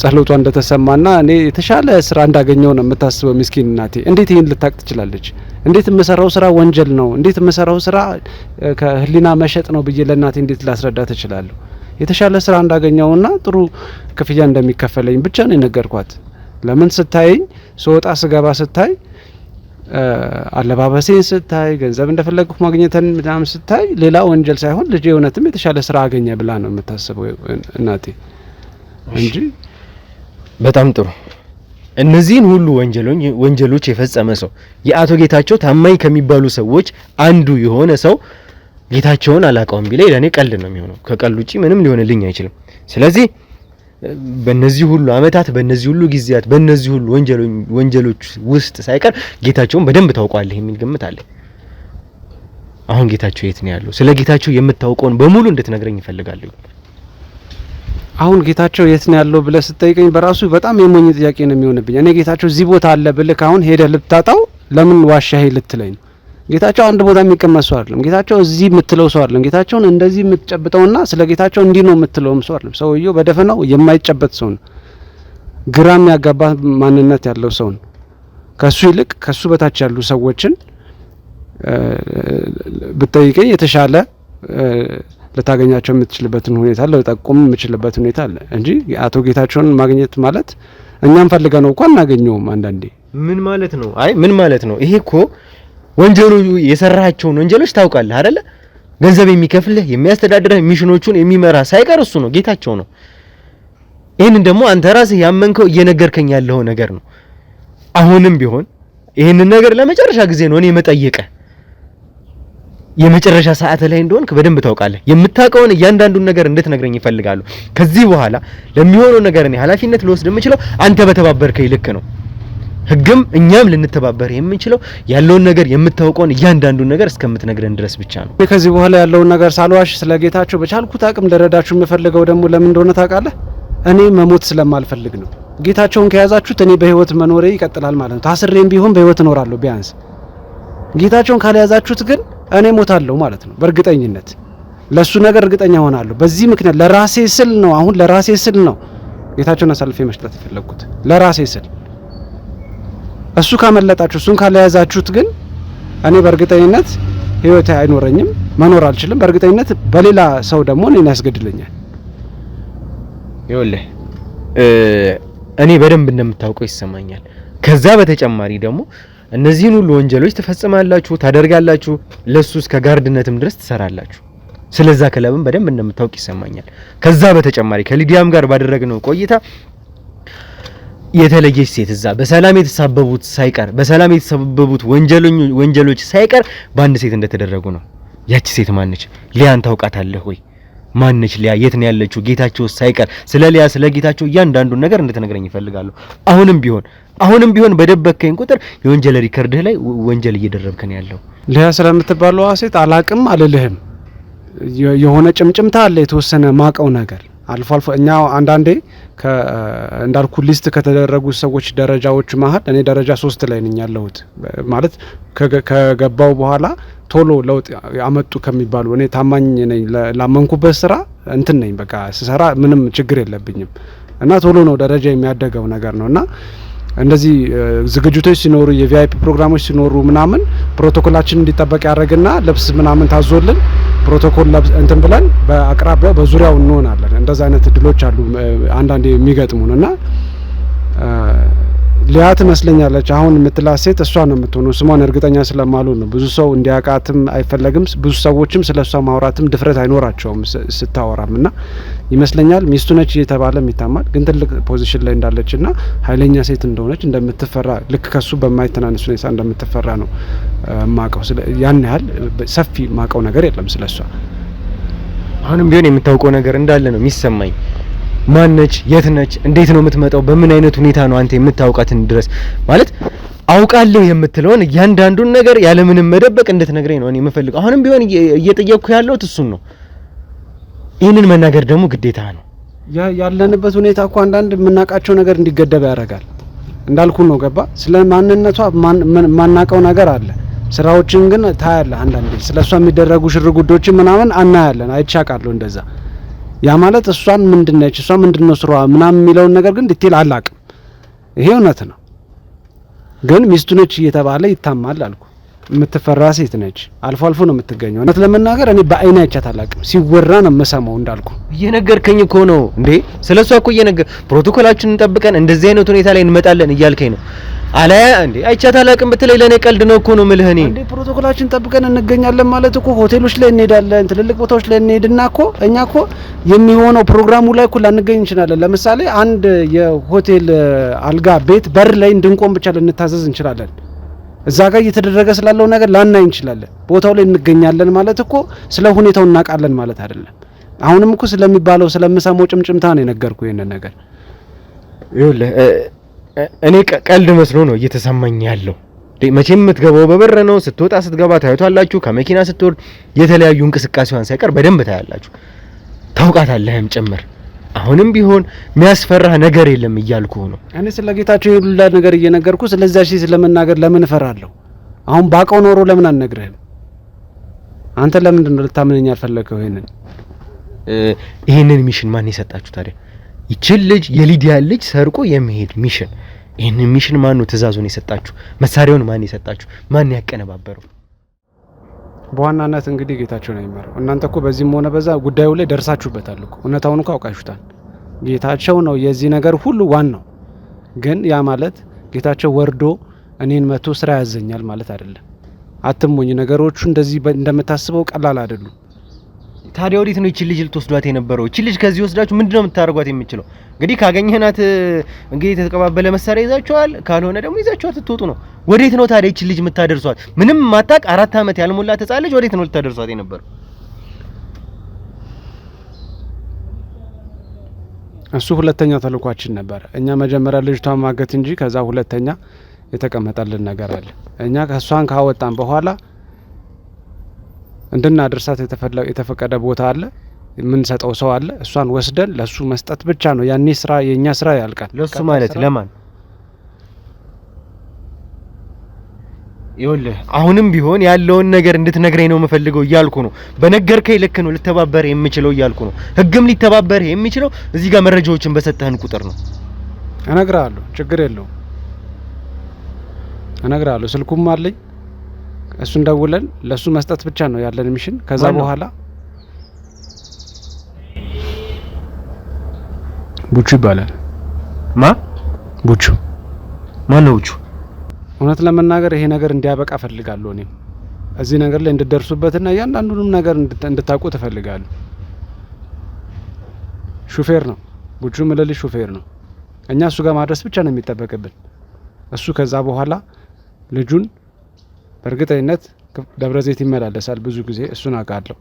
ጸሎቷ እንደተሰማና እኔ የተሻለ ስራ እንዳገኘው ነው የምታስበው ምስኪን እናቴ። እንዴት ይሄን ልታቅ ትችላለች? እንዴት የምሰራው ስራ ወንጀል ነው፣ እንዴት የምሰራው ስራ ከህሊና መሸጥ ነው ብዬ ለእናቴ እንዴት ላስረዳት እችላለሁ? የተሻለ ስራ እንዳገኘውና ጥሩ ክፍያ እንደሚከፈለኝ ብቻ ነው የነገርኳት። ለምን ስታይኝ ስወጣ ስገባ ስታይ፣ አለባበሴን ስታይ፣ ገንዘብ እንደፈለግኩ ማግኘትን ምናምን ስታይ ሌላ ወንጀል ሳይሆን ልጄ እውነትም የተሻለ ስራ አገኘ ብላ ነው የምታስበው እናቴ እንጂ። በጣም ጥሩ። እነዚህን ሁሉ ወንጀሎች የፈጸመ ሰው የአቶ ጌታቸው ታማኝ ከሚባሉ ሰዎች አንዱ የሆነ ሰው ጌታቸውን አላውቀውም ቢለኝ ለኔ ቀልድ ነው የሚሆነው። ከቀልድ ውጪ ምንም ሊሆንልኝ አይችልም። ስለዚህ በእነዚህ ሁሉ አመታት፣ በእነዚህ ሁሉ ጊዜያት፣ በእነዚህ ሁሉ ወንጀሎች ውስጥ ሳይቀር ጌታቸውን በደንብ ታውቋለህ የሚል ግምት አለ። አሁን ጌታቸው የት ነው ያለው? ስለ ጌታቸው የምታውቀውን በሙሉ እንድትነግረኝ እፈልጋለሁ። አሁን ጌታቸው የት ነው ያለው ብለህ ስትጠይቀኝ በራሱ በጣም የሞኝ ጥያቄ ነው የሚሆንብኝ። እኔ ጌታቸው እዚህ ቦታ አለ ብልህ አሁን ሄደህ ልታጣው ለምን ዋሻህ ልትለኝ ነው? ጌታቸው አንድ ቦታ የሚቀመጥ ሰው አይደለም። ጌታቸው እዚህ የምትለው ሰው አይደለም። ጌታቸውን እንደዚህ የምትጨብጠውና ስለ ጌታቸው እንዲህ ነው የምትለውም ሰው አይደለም። ሰውየው በደፈናው የማይጨበጥ ሰው ነው። ግራ የሚያጋባ ማንነት ያለው ሰው ነው። ከሱ ይልቅ ከሱ በታች ያሉ ሰዎችን ብትጠይቀኝ የተሻለ ልታገኛቸው የምትችልበትን ሁኔታ ልጠቁም የምችልበት ሁኔታ አለ እንጂ አቶ ጌታቸውን ማግኘት ማለት እኛም ፈልገን ነው እንኳን እናገኘውም። አንዳንዴ ምን ማለት ነው? አይ ምን ማለት ነው? ይሄ እኮ ወንጀሉ የሰራቸውን ወንጀሎች ታውቃለህ አይደለ? ገንዘብ የሚከፍልህ የሚያስተዳድርህ ሚሽኖቹን የሚመራ ሳይቀር እሱ ነው፣ ጌታቸው ነው። ይሄንን ደግሞ አንተ ራስህ ያመንከው እየነገርከኝ ያለው ነገር ነው። አሁንም ቢሆን ይሄንን ነገር ለመጨረሻ ጊዜ ነው እኔ መጠየቀ የመጨረሻ ሰዓት ላይ እንደሆንክ በደንብ ታውቃለህ። የምታውቀውን እያንዳንዱን ነገር እንድትነግረኝ ይፈልጋሉ። ከዚህ በኋላ ለሚሆነው ነገር እኔ ኃላፊነት ልወስድ የምችለው አንተ በተባበርከኝ ልክ ነው። ህግም እኛም ልንተባበር የምንችለው ያለውን ነገር የምታውቀውን እያንዳንዱን ነገር እስከምትነግረን ድረስ ብቻ ነው። ከዚህ በኋላ ያለውን ነገር ሳልዋሽ ስለጌታቸው በቻልኩት አቅም ልረዳችሁ የምፈልገው ደግሞ ለምን እንደሆነ ታውቃለህ? እኔ መሞት ስለማልፈልግ ነው። ጌታቸውን ከያዛችሁት እኔ በህይወት መኖሬ ይቀጥላል ማለት ነው። ታስሬም ቢሆን በህይወት እኖራለሁ ቢያንስ። ጌታቸውን ካልያዛችሁት ግን እኔ ሞታለሁ ማለት ነው። በእርግጠኝነት ለሱ ነገር እርግጠኛ ሆናለሁ። በዚህ ምክንያት ለራሴ ስል ነው፣ አሁን ለራሴ ስል ነው ጌታቸውን አሳልፌ መስጠት የፈለኩት ለራሴ ስል። እሱ ካመለጣችሁ፣ እሱን ካልያዛችሁት ግን እኔ በእርግጠኝነት ህይወት አይኖረኝም፣ መኖር አልችልም። በእርግጠኝነት በሌላ ሰው ደግሞ እኔን ያስገድለኛል። ይኸውልህ እኔ በደንብ እንደምታውቀው ይሰማኛል። ከዛ በተጨማሪ ደግሞ እነዚህን ሁሉ ወንጀሎች ትፈጽማላችሁ፣ ታደርጋላችሁ፣ ለሱስ ከጋርድነትም ድረስ ትሰራላችሁ። ስለዛ ክለብም በደንብ እንደምታውቅ ይሰማኛል። ከዛ በተጨማሪ ከሊዲያም ጋር ባደረግነው ቆይታ የተለየች ሴት እዛ በሰላም የተሳበቡት ሳይቀር በሰላም የተሳበቡት ወንጀሎች ሳይቀር በአንድ ሴት እንደተደረጉ ነው። ያቺ ሴት ማነች? ሊያን ታውቃታለህ ወይ? ማነች ሊያ? የት ነው ያለችው? ጌታቸው ሳይቀር ስለ ሊያ ስለ ጌታቸው እያንዳንዱን ነገር እንድትነግረኝ ይፈልጋሉ። አሁንም ቢሆን በደበከኝ ቁጥር የወንጀል ሪከርድህ ላይ ወንጀል እየደረብክ ነው ያለው። ሊያ ስለምትባለው ሴት አላቅም አልልህም። የሆነ ጭምጭምታ አለ፣ የተወሰነ ማቀው ነገር አልፎ አልፎ እኛ አንዳንዴ እንዳልኩ ሊስት ከተደረጉ ሰዎች ደረጃዎች መሀል እኔ ደረጃ 3 ላይ ነኝ ያለሁት። ማለት ከገባው በኋላ ቶሎ ለውጥ ያመጡ ከሚባሉ እኔ ታማኝ ነኝ፣ ላመንኩበት ስራ እንትን ነኝ። በቃ ስሰራ ምንም ችግር የለብኝም እና ቶሎ ነው ደረጃ የሚያደገው ነገር ነውና እንደዚህ ዝግጅቶች ሲኖሩ የቪአይፒ ፕሮግራሞች ሲኖሩ ምናምን ፕሮቶኮላችን እንዲጠበቅ ያደርግና ልብስ ምናምን ታዞልን ፕሮቶኮል እንትን ብለን በአቅራቢያው በዙሪያው እንሆናለን። እንደዛ አይነት እድሎች አሉ አንዳንዴ የሚገጥሙንና ሊያ ትመስለኛለች አሁን የምትላት ሴት እሷ ነው የምትሆነው። ስሟን እርግጠኛ ስለማልሆን ነው። ብዙ ሰው እንዲያውቃትም አይፈለግም። ብዙ ሰዎችም ስለሷ ማውራትም ድፍረት አይኖራቸውም ስታወራምና ይመስለኛል ሚስቱ ነች እየተባለ ይታማል። ግን ትልቅ ፖዚሽን ላይ እንዳለችና ኃይለኛ ሴት እንደሆነች እንደምትፈራ ልክ ከሱ በማይተናነስ ሁኔታ እንደምትፈራ ነው ማቀው። ያን ያህል ሰፊ ማቀው ነገር የለም ስለሷ። አሁንም ቢሆን የምታውቀው ነገር እንዳለ ነው የሚሰማኝ። ማነች? የት ነች? እንዴት ነው የምትመጣው? በምን አይነት ሁኔታ ነው አንተ የምታውቃትን ድረስ ማለት አውቃለሁ የምትለውን እያንዳንዱን ነገር ያለምንም መደበቅ እንድትነግረኝ ነው እኔ የምፈልገው። አሁንም ቢሆን እየጠየቅኩ ያለሁት እሱን ነው። ይህንን መናገር ደግሞ ግዴታ ነው። ያለንበት ሁኔታ እኮ አንዳንድ የምናውቃቸው ነገር እንዲገደብ ያደርጋል። እንዳልኩ ነው ገባ። ስለ ማንነቷ ማናውቀው ነገር አለ። ስራዎችን ግን ታያለህ። አንዳንዴ ስለሷ የሚደረጉ ሽርጉዶችን ምናምን አናያለን። አይቻቃለሁ እንደዛ። ያ ማለት እሷን ምንድነች እሷ ምንድነው ስራዋ ምናምን የሚለውን ነገር ግን ዲቴል አላቅም። ይሄ እውነት ነው። ግን ሚስቱ ነች እየተባለ ይታማል አልኩ። የምትፈራ ሴት ነች። አልፎ አልፎ ነው የምትገኘው። እውነት ለመናገር እኔ በአይኔ አይቻት አላቅም። ሲወራ ነው የምሰማው። እንዳልኩ እየነገርከኝ እኮ ነው እንዴ? ስለሷ እኮ ፕሮቶኮላችንን ጠብቀን እንደዚህ አይነት ሁኔታ ላይ እንመጣለን እያልከኝ ነው። አላያ እንዴ አይቻት አላቅም ብትለኝ ለኔ ቀልድ ነው እኮ ነው የምልህ። እኔ እንዴ ፕሮቶኮላችን ጠብቀን እንገኛለን ማለት እኮ ሆቴሎች ላይ እንሄዳለን፣ ትልልቅ ቦታዎች ላይ እንሄድና እኮ እኛ እኮ የሚሆነው ፕሮግራሙ ላይ እኮ ላንገኝ እንችላለን። ለምሳሌ አንድ የሆቴል አልጋ ቤት በር ላይ እንድንቆም ብቻ ልንታዘዝ እንችላለን። እዛ ጋር እየተደረገ ስላለው ነገር ላናይ እንችላለን። ቦታው ላይ እንገኛለን ማለት እኮ ስለ ሁኔታው እናውቃለን ማለት አይደለም። አሁንም እኮ ስለሚባለው ስለምሰማው ጭምጭምታ ነው የነገርኩ ይሄንን ነገር። ይኸውልህ እኔ ቀልድ መስሎ ነው እየተሰማኝ ያለው። መቼም የምትገባው በበር ነው። ስትወጣ ስትገባ ታዩታላችሁ። ከመኪና ስትወርድ የተለያዩ እንቅስቃሴዋን ሳይቀር በደንብ ታያላችሁ፣ ታውቃታለህም ጭምር። አሁንም ቢሆን የሚያስፈራህ ነገር የለም እያልኩ ነው። እኔ ስለ ጌታቸው የሉላ ነገር እየነገርኩ ስለዛ ሺ ስለመናገር ለምን እፈራለሁ? አሁን ባቀው ኖሮ ለምን አልነግርህም? አንተ ለምንድን ነው ልታምነኝ አልፈለከው? ይሄንን ሚሽን ማን የሰጣችሁ ታዲያ? ይችል ልጅ የሊዲያ ልጅ ሰርቆ የሚሄድ ሚሽን ይሄን ሚሽን ማን ነው ትእዛዙን የሰጣችሁ? መሳሪያውን ማን የሰጣችሁ? ማን ያቀነባበረው? በዋናነት እንግዲህ ጌታቸው ነው የሚመራው። እናንተ እኮ በዚህም ሆነ በዛ ጉዳዩ ላይ ደርሳችሁበታል እኮ እውነታውን እኮ አውቃችሁታል። ጌታቸው ነው የዚህ ነገር ሁሉ ዋናው። ግን ያ ማለት ጌታቸው ወርዶ እኔን መቶ ስራ ያዘኛል ማለት አይደለም። አትሞኝ። ነገሮቹ እንደዚህ እንደምታስበው ቀላል አይደሉም። ታዲያ ወዴት ነው ይችል ልጅ ልትወስዷት የነበረው? ይችል ልጅ ከዚህ ወስዳችሁ ምንድነው የምታደርጓት የሚችለው? እንግዲህ ካገኘናት እንግዲህ የተቀባበለ መሳሪያ ይዛችኋል፣ ካልሆነ ደግሞ ይዛችኋት ትወጡ ነው። ወዴት ነው ታዲያ ይችል ልጅ የምታደርሷት? ምንም ማጣቅ 4 አመት ያልሞላት ህጻን ልጅ ወዴት ነው ልታደርሷት የነበረው? እሱ ሁለተኛ ተልኳችን ነበር። እኛ መጀመሪያ ልጅቷን ማገት እንጂ ከዛ ሁለተኛ የተቀመጠልን ነገር አለ። እኛ ከሷን ካወጣን በኋላ እንድናደርሳት የተፈቀደ ቦታ አለ፣ የምንሰጠው ሰው አለ። እሷን ወስደን ለሱ መስጠት ብቻ ነው። ያኔ ስራ የኛ ስራ ያልቃል። ለሱ ማለት ለማን? ይኸውልህ አሁንም ቢሆን ያለውን ነገር እንድትነግረኝ ነው የምፈልገው እያልኩ ነው። በነገርከኝ ልክ ነው ልተባበር የምችለው እያልኩ ነው። ህግም ሊተባበር የሚችለው እዚህ ጋር መረጃዎችን በሰጠህን ቁጥር ነው። እነግርሃለሁ፣ ችግር የለውም እነግርሃለሁ። ስልኩም አለኝ። እሱን ደውለን ለሱ መስጠት ብቻ ነው ያለን ሚሽን። ከዛ በኋላ ቡቹ ይባላል። ቡቹ ማን ነው ቡቹ? እውነት ለመናገር ይሄ ነገር እንዲያበቃ ፈልጋለሁ። እኔም እዚህ ነገር ላይ እንድትደርሱበትና እያንዳንዱንም ነገር እንድታውቁ እፈልጋለሁ። ሹፌር ነው ቡቹ፣ ምልልሽ ሹፌር ነው። እኛ እሱ ጋር ማድረስ ብቻ ነው የሚጠበቅብን። እሱ ከዛ በኋላ ልጁን በእርግጠኝነት ደብረዘይት ይመላለሳል። ብዙ ጊዜ እሱን አውቃለሁ፣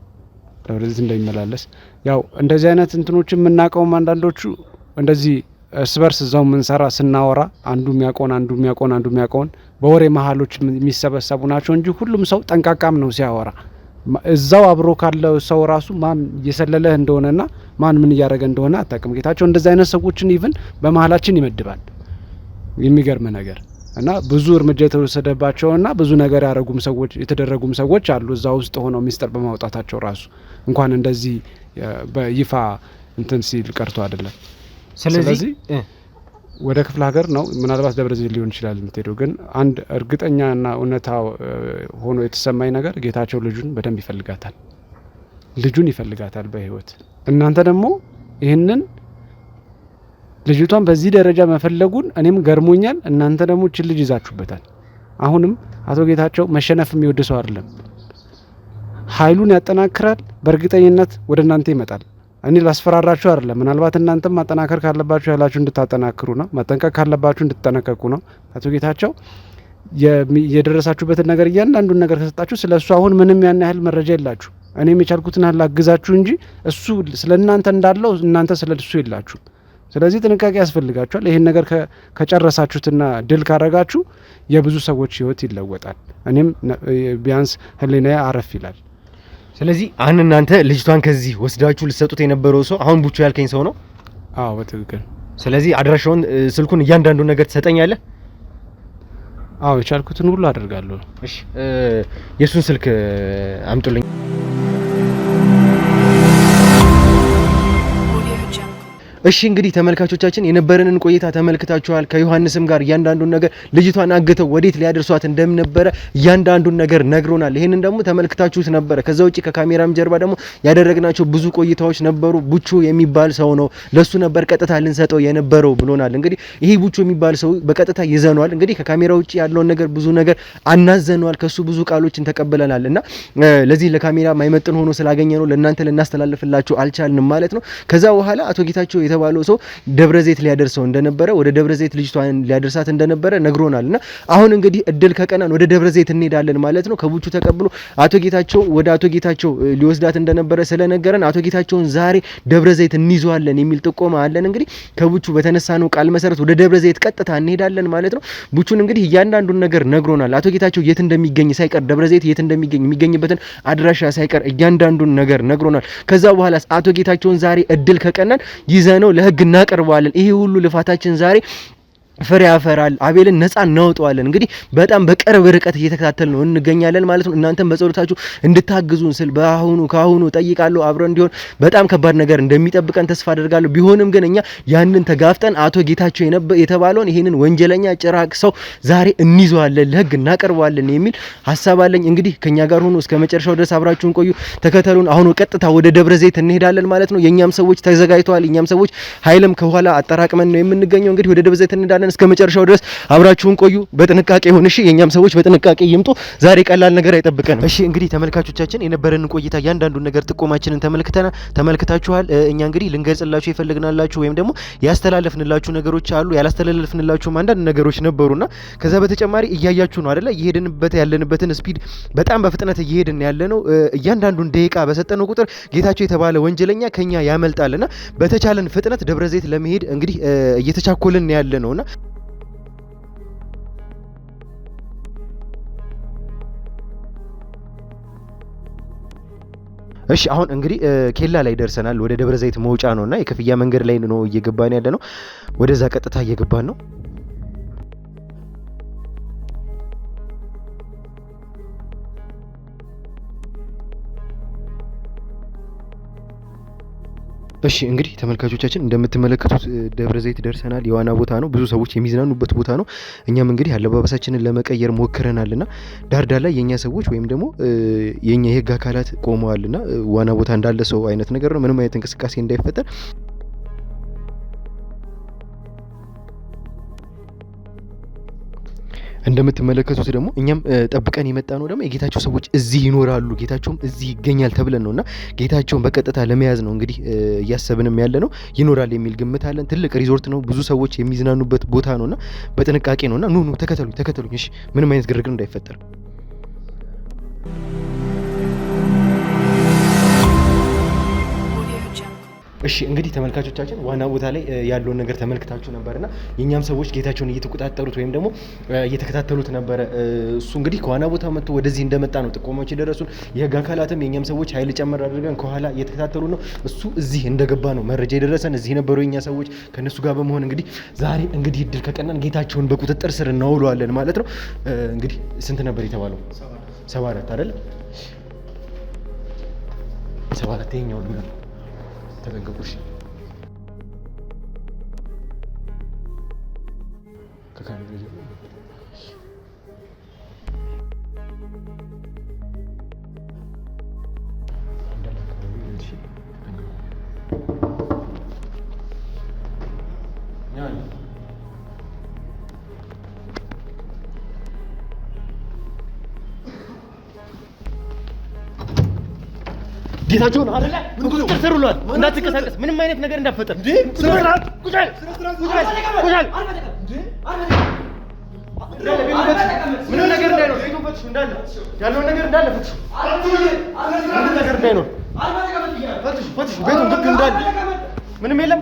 ደብረዘይት እንደሚመላለስ። ያው እንደዚህ አይነት እንትኖችን የምናውቀውም አንዳንዶቹ እንደዚህ እርስ በርስ እዛው ምንሰራ ስናወራ አንዱ የሚያውቀውን በወሬ መሀሎች የሚሰበሰቡ ናቸው እንጂ ሁሉም ሰው ጠንቃቃም ነው ሲያወራ። እዛው አብሮ ካለው ሰው ራሱ ማን እየሰለለህ እንደሆነና ማን ምን እያደረገ እንደሆነ አታውቅም። ጌታቸው እንደዚህ አይነት ሰዎችን ኢቭን በመሀላችን ይመድባል። የሚገርም ነገር እና ብዙ እርምጃ የተወሰደባቸውና ብዙ ነገር የተደረጉም ሰዎች አሉ እዛ ውስጥ ሆነው ሚስጥር በማውጣታቸው ራሱ እንኳን እንደዚህ በይፋ እንትን ሲል ቀርቶ አይደለም። ስለዚህ ወደ ክፍለ ሀገር ነው ምናልባት ደብረዘይት ሊሆን ይችላል የምትሄደው። ግን አንድ እርግጠኛና እውነታ ሆኖ የተሰማኝ ነገር ጌታቸው ልጁን በደንብ ይፈልጋታል በህይወት። እናንተ ደግሞ ይህንን ልጅቷን በዚህ ደረጃ መፈለጉን እኔም ገርሞኛል። እናንተ ደግሞ እቺን ልጅ ይዛችሁበታል። አሁንም አቶ ጌታቸው መሸነፍ የሚወድ ሰው አይደለም። ኃይሉን ያጠናክራል። በእርግጠኝነት ወደ እናንተ ይመጣል። እኔ ላስፈራራችሁ አይደለም። ምናልባት እናንተም ማጠናከር ካለባችሁ ያላችሁ እንድታጠናክሩ ነው፣ መጠንቀቅ ካለባችሁ እንድትጠነቀቁ ነው። አቶ ጌታቸው የደረሳችሁበትን ነገር እያንዳንዱን ነገር ከሰጣችሁ ስለሱ አሁን ምንም ያን ያህል መረጃ የላችሁ። እኔም የቻልኩትን ያህል አግዛችሁ እንጂ እሱ ስለእናንተ እንዳለው እናንተ ስለሱ የላችሁ። ስለዚህ ጥንቃቄ ያስፈልጋችኋል። ይሄን ነገር ከጨረሳችሁትና ድል ካረጋችሁ የብዙ ሰዎች ህይወት ይለወጣል። እኔም ቢያንስ ህሊናዬ አረፍ ይላል። ስለዚህ አሁን እናንተ ልጅቷን ከዚህ ወስዳችሁ ልትሰጡት የነበረው ሰው አሁን ቡቹ ያልከኝ ሰው ነው? አዎ በትክክል። ስለዚህ አድራሻውን፣ ስልኩን፣ እያንዳንዱን ነገር ትሰጠኛለህ? አዎ የቻልኩትን ሁሉ አደርጋለሁ። እሺ የሱን ስልክ አምጡልኝ። እሺ እንግዲህ ተመልካቾቻችን የነበረንን ቆይታ ተመልክታችኋል። ከዮሐንስም ጋር እያንዳንዱን ነገር ልጅቷን አግተው ወዴት ሊያደርሷት እንደነበረ እያንዳንዱን ነገር ነግሮናል። ይሄንን ደግሞ ተመልክታችሁት ነበረ። ከዛ ውጪ ከካሜራም ጀርባ ደግሞ ያደረግናቸው ብዙ ቆይታዎች ነበሩ። ቡቹ የሚባል ሰው ነው፣ ለሱ ነበር ቀጥታ ልንሰጠው የነበረው ብሎናል። እንግዲህ ይሄ ቡቹ የሚባል ሰው በቀጥታ ይዘኗል። እንግዲህ ከካሜራ ውጪ ያለውን ነገር ብዙ ነገር አናዘኗል። ከሱ ብዙ ቃሎችን ተቀበለናል እና ለዚህ ለካሜራ ማይመጥን ሆኖ ስላገኘ ነው ለእናንተ ልናስተላልፍላችሁ አልቻልንም ማለት ነው። ከዛ በኋላ አቶ ጌታቸው የተባለው ሰው ደብረዘይት ሊያደርሰው እንደነበረ ወደ ደብረዘይት ልጅቷን ሊያደርሳት እንደነበረ ነግሮናልና አሁን እንግዲህ እድል ከቀናን ወደ ደብረዘይት እንሄዳለን ማለት ነው። ከቡቹ ተቀብሎ አቶ ጌታቸው ሊወስዳት እንደነበረ ስለነገረን አቶ ጌታቸውን ዛሬ ደብረዘይት እንይዘዋለን የሚል ጥቆማ አለን። እንግዲህ ከቡቹ በተነሳነው ቃል መሰረት ወደ ደብረዘይት ቀጥታ እንሄዳለን ማለት ነው። ቡቹን እንግዲህ እያንዳንዱን ነገር ነግሮናል። አቶ ጌታቸው የት እንደሚገኝ ሳይቀር ደብረዘይት የት እንደሚገኝ የሚገኝበትን አድራሻ ሳይቀር እያንዳንዱን ነገር ነግሮናል። ከዛ በኋላ አቶ ጌታቸውን ዛሬ እድል ከቀናን ይዘነው ለህግ እናቀርበዋለን። ይሄ ሁሉ ልፋታችን ዛሬ ፍሬ ያፈራል። አቤልን ነፃ እናወጣዋለን። እንግዲህ በጣም በቅርብ ርቀት እየተከታተል ነው እንገኛለን ማለት ነው። እናንተም በጸሎታችሁ እንድታግዙን ስል ካሁኑ ጠይቃለሁ። አብረን እንዲሆን በጣም ከባድ ነገር እንደሚጠብቀን ተስፋ አደርጋለሁ። ቢሆንም ግን እኛ ያንን ተጋፍጠን አቶ ጌታቸው የተባለውን ይሄንን ወንጀለኛ ጭራቅ ሰው ዛሬ እንይዘዋለን፣ ለህግ እናቀርበዋለን የሚል ሀሳብ አለኝ። እንግዲህ ከኛ ጋር ሆኖ እስከ መጨረሻው ድረስ አብራችሁን ቆዩ፣ ተከተሉን። አሁን ቀጥታ ወደ ደብረ ዘይት እንሄዳለን ማለት ነው። የኛም ሰዎች ተዘጋጅተዋል። የኛም ሰዎች ኃይልም ከኋላ አጠራቅመን ነው የምንገኘው። እንግዲህ ወደ ደብረ ዘይት እንሄዳለን። እስከ መጨረሻው ድረስ አብራችሁን ቆዩ። በጥንቃቄ ሆነ እሺ። የኛም ሰዎች በጥንቃቄ ይምጡ። ዛሬ ቀላል ነገር አይጠብቀንም። እሺ እንግዲህ ተመልካቾቻችን የነበረን ቆይታ እያንዳንዱን ነገር ጥቆማችንን ተመልክታችኋል። እኛ እንግዲህ ልንገልጽላችሁ የፈለግናላችሁ ወይም ደግሞ ያስተላለፍንላችሁ ነገሮች አሉ። ያላስተላለፍንላችሁም አንዳንድ ነገሮች ነበሩና ከዛ በተጨማሪ እያያችሁ ነው አይደለ? እየሄድንበት ያለንበትን ስፒድ በጣም በፍጥነት እየሄድን ያለነው። እያንዳንዱን ደቂቃ በሰጠነው ቁጥር ጌታቸው የተባለ ወንጀለኛ ከኛ ያመልጣልና በተቻለን ፍጥነት ደብረ ዘይት ለመሄድ እንግዲህ እየተቻኮልን ያለነውና እሺ አሁን እንግዲህ ኬላ ላይ ደርሰናል። ወደ ደብረ ዘይት መውጫ ነውና የክፍያ መንገድ ላይ ነው እየገባን ያለ ነው። ወደዛ ቀጥታ እየገባን ነው። እሺ እንግዲህ ተመልካቾቻችን እንደምትመለከቱት ደብረ ዘይት ደርሰናል። የዋና ቦታ ነው፣ ብዙ ሰዎች የሚዝናኑበት ቦታ ነው። እኛም እንግዲህ አለባበሳችንን ለመቀየር ሞክረናልና ዳርዳር ላይ የኛ ሰዎች ወይም ደግሞ የኛ የህግ አካላት ቆመዋልና ዋና ቦታ እንዳለ ሰው አይነት ነገር ነው። ምንም አይነት እንቅስቃሴ እንዳይፈጠር እንደምትመለከቱት ደግሞ እኛም ጠብቀን የመጣ ነው ደግሞ የጌታቸው ሰዎች እዚህ ይኖራሉ፣ ጌታቸውም እዚህ ይገኛል ተብለን ነውና ጌታቸውን በቀጥታ ለመያዝ ነው እንግዲህ እያሰብንም ያለ ነው። ይኖራል የሚል ግምት አለን። ትልቅ ሪዞርት ነው፣ ብዙ ሰዎች የሚዝናኑበት ቦታ ነውና በጥንቃቄ ነውና ኑ ተከተሉኝ። እሺ ምንም አይነት ግርግር እንዳይፈጠር። እሺ እንግዲህ ተመልካቾቻችን ዋና ቦታ ላይ ያለውን ነገር ተመልክታችሁ ነበርና የኛም ሰዎች ጌታቸውን እየተቆጣጠሩት ወይም ደግሞ እየተከታተሉት ነበረ። እሱ እንግዲህ ከዋና ቦታ መጥቶ ወደዚህ እንደመጣ ነው ጥቆማዎች የደረሱን። የህግ አካላትም የኛም ሰዎች ኃይል ጨመር አድርገን ከኋላ እየተከታተሉ ነው። እሱ እዚህ እንደገባ ነው መረጃ የደረሰን። እዚህ ነበሩ የኛ ሰዎች ከነሱ ጋር በመሆን እንግዲህ ዛሬ እንግዲህ እድል ከቀናን ጌታቸውን በቁጥጥር ስር እናውለዋለን ማለት ነው። እንግዲህ ስንት ነበር የተባለው? 74 አይደል? 74 የኛው ነው። ተጠንቀቁሽ። ጌታቸውን አይደለ ቁጥጥር ስር ውሏል። እንዳትንቀሳቀስ፣ ምንም አይነት ነገር እንዳትፈጠር። ምንም ነገር እንዳይኖር ያለውን ነገር እንዳለ ፈትሹ። ምንም ነገር እንዳይኖር ፈትሹ። ቤቱን ልክ እንዳለ ምንም የለም።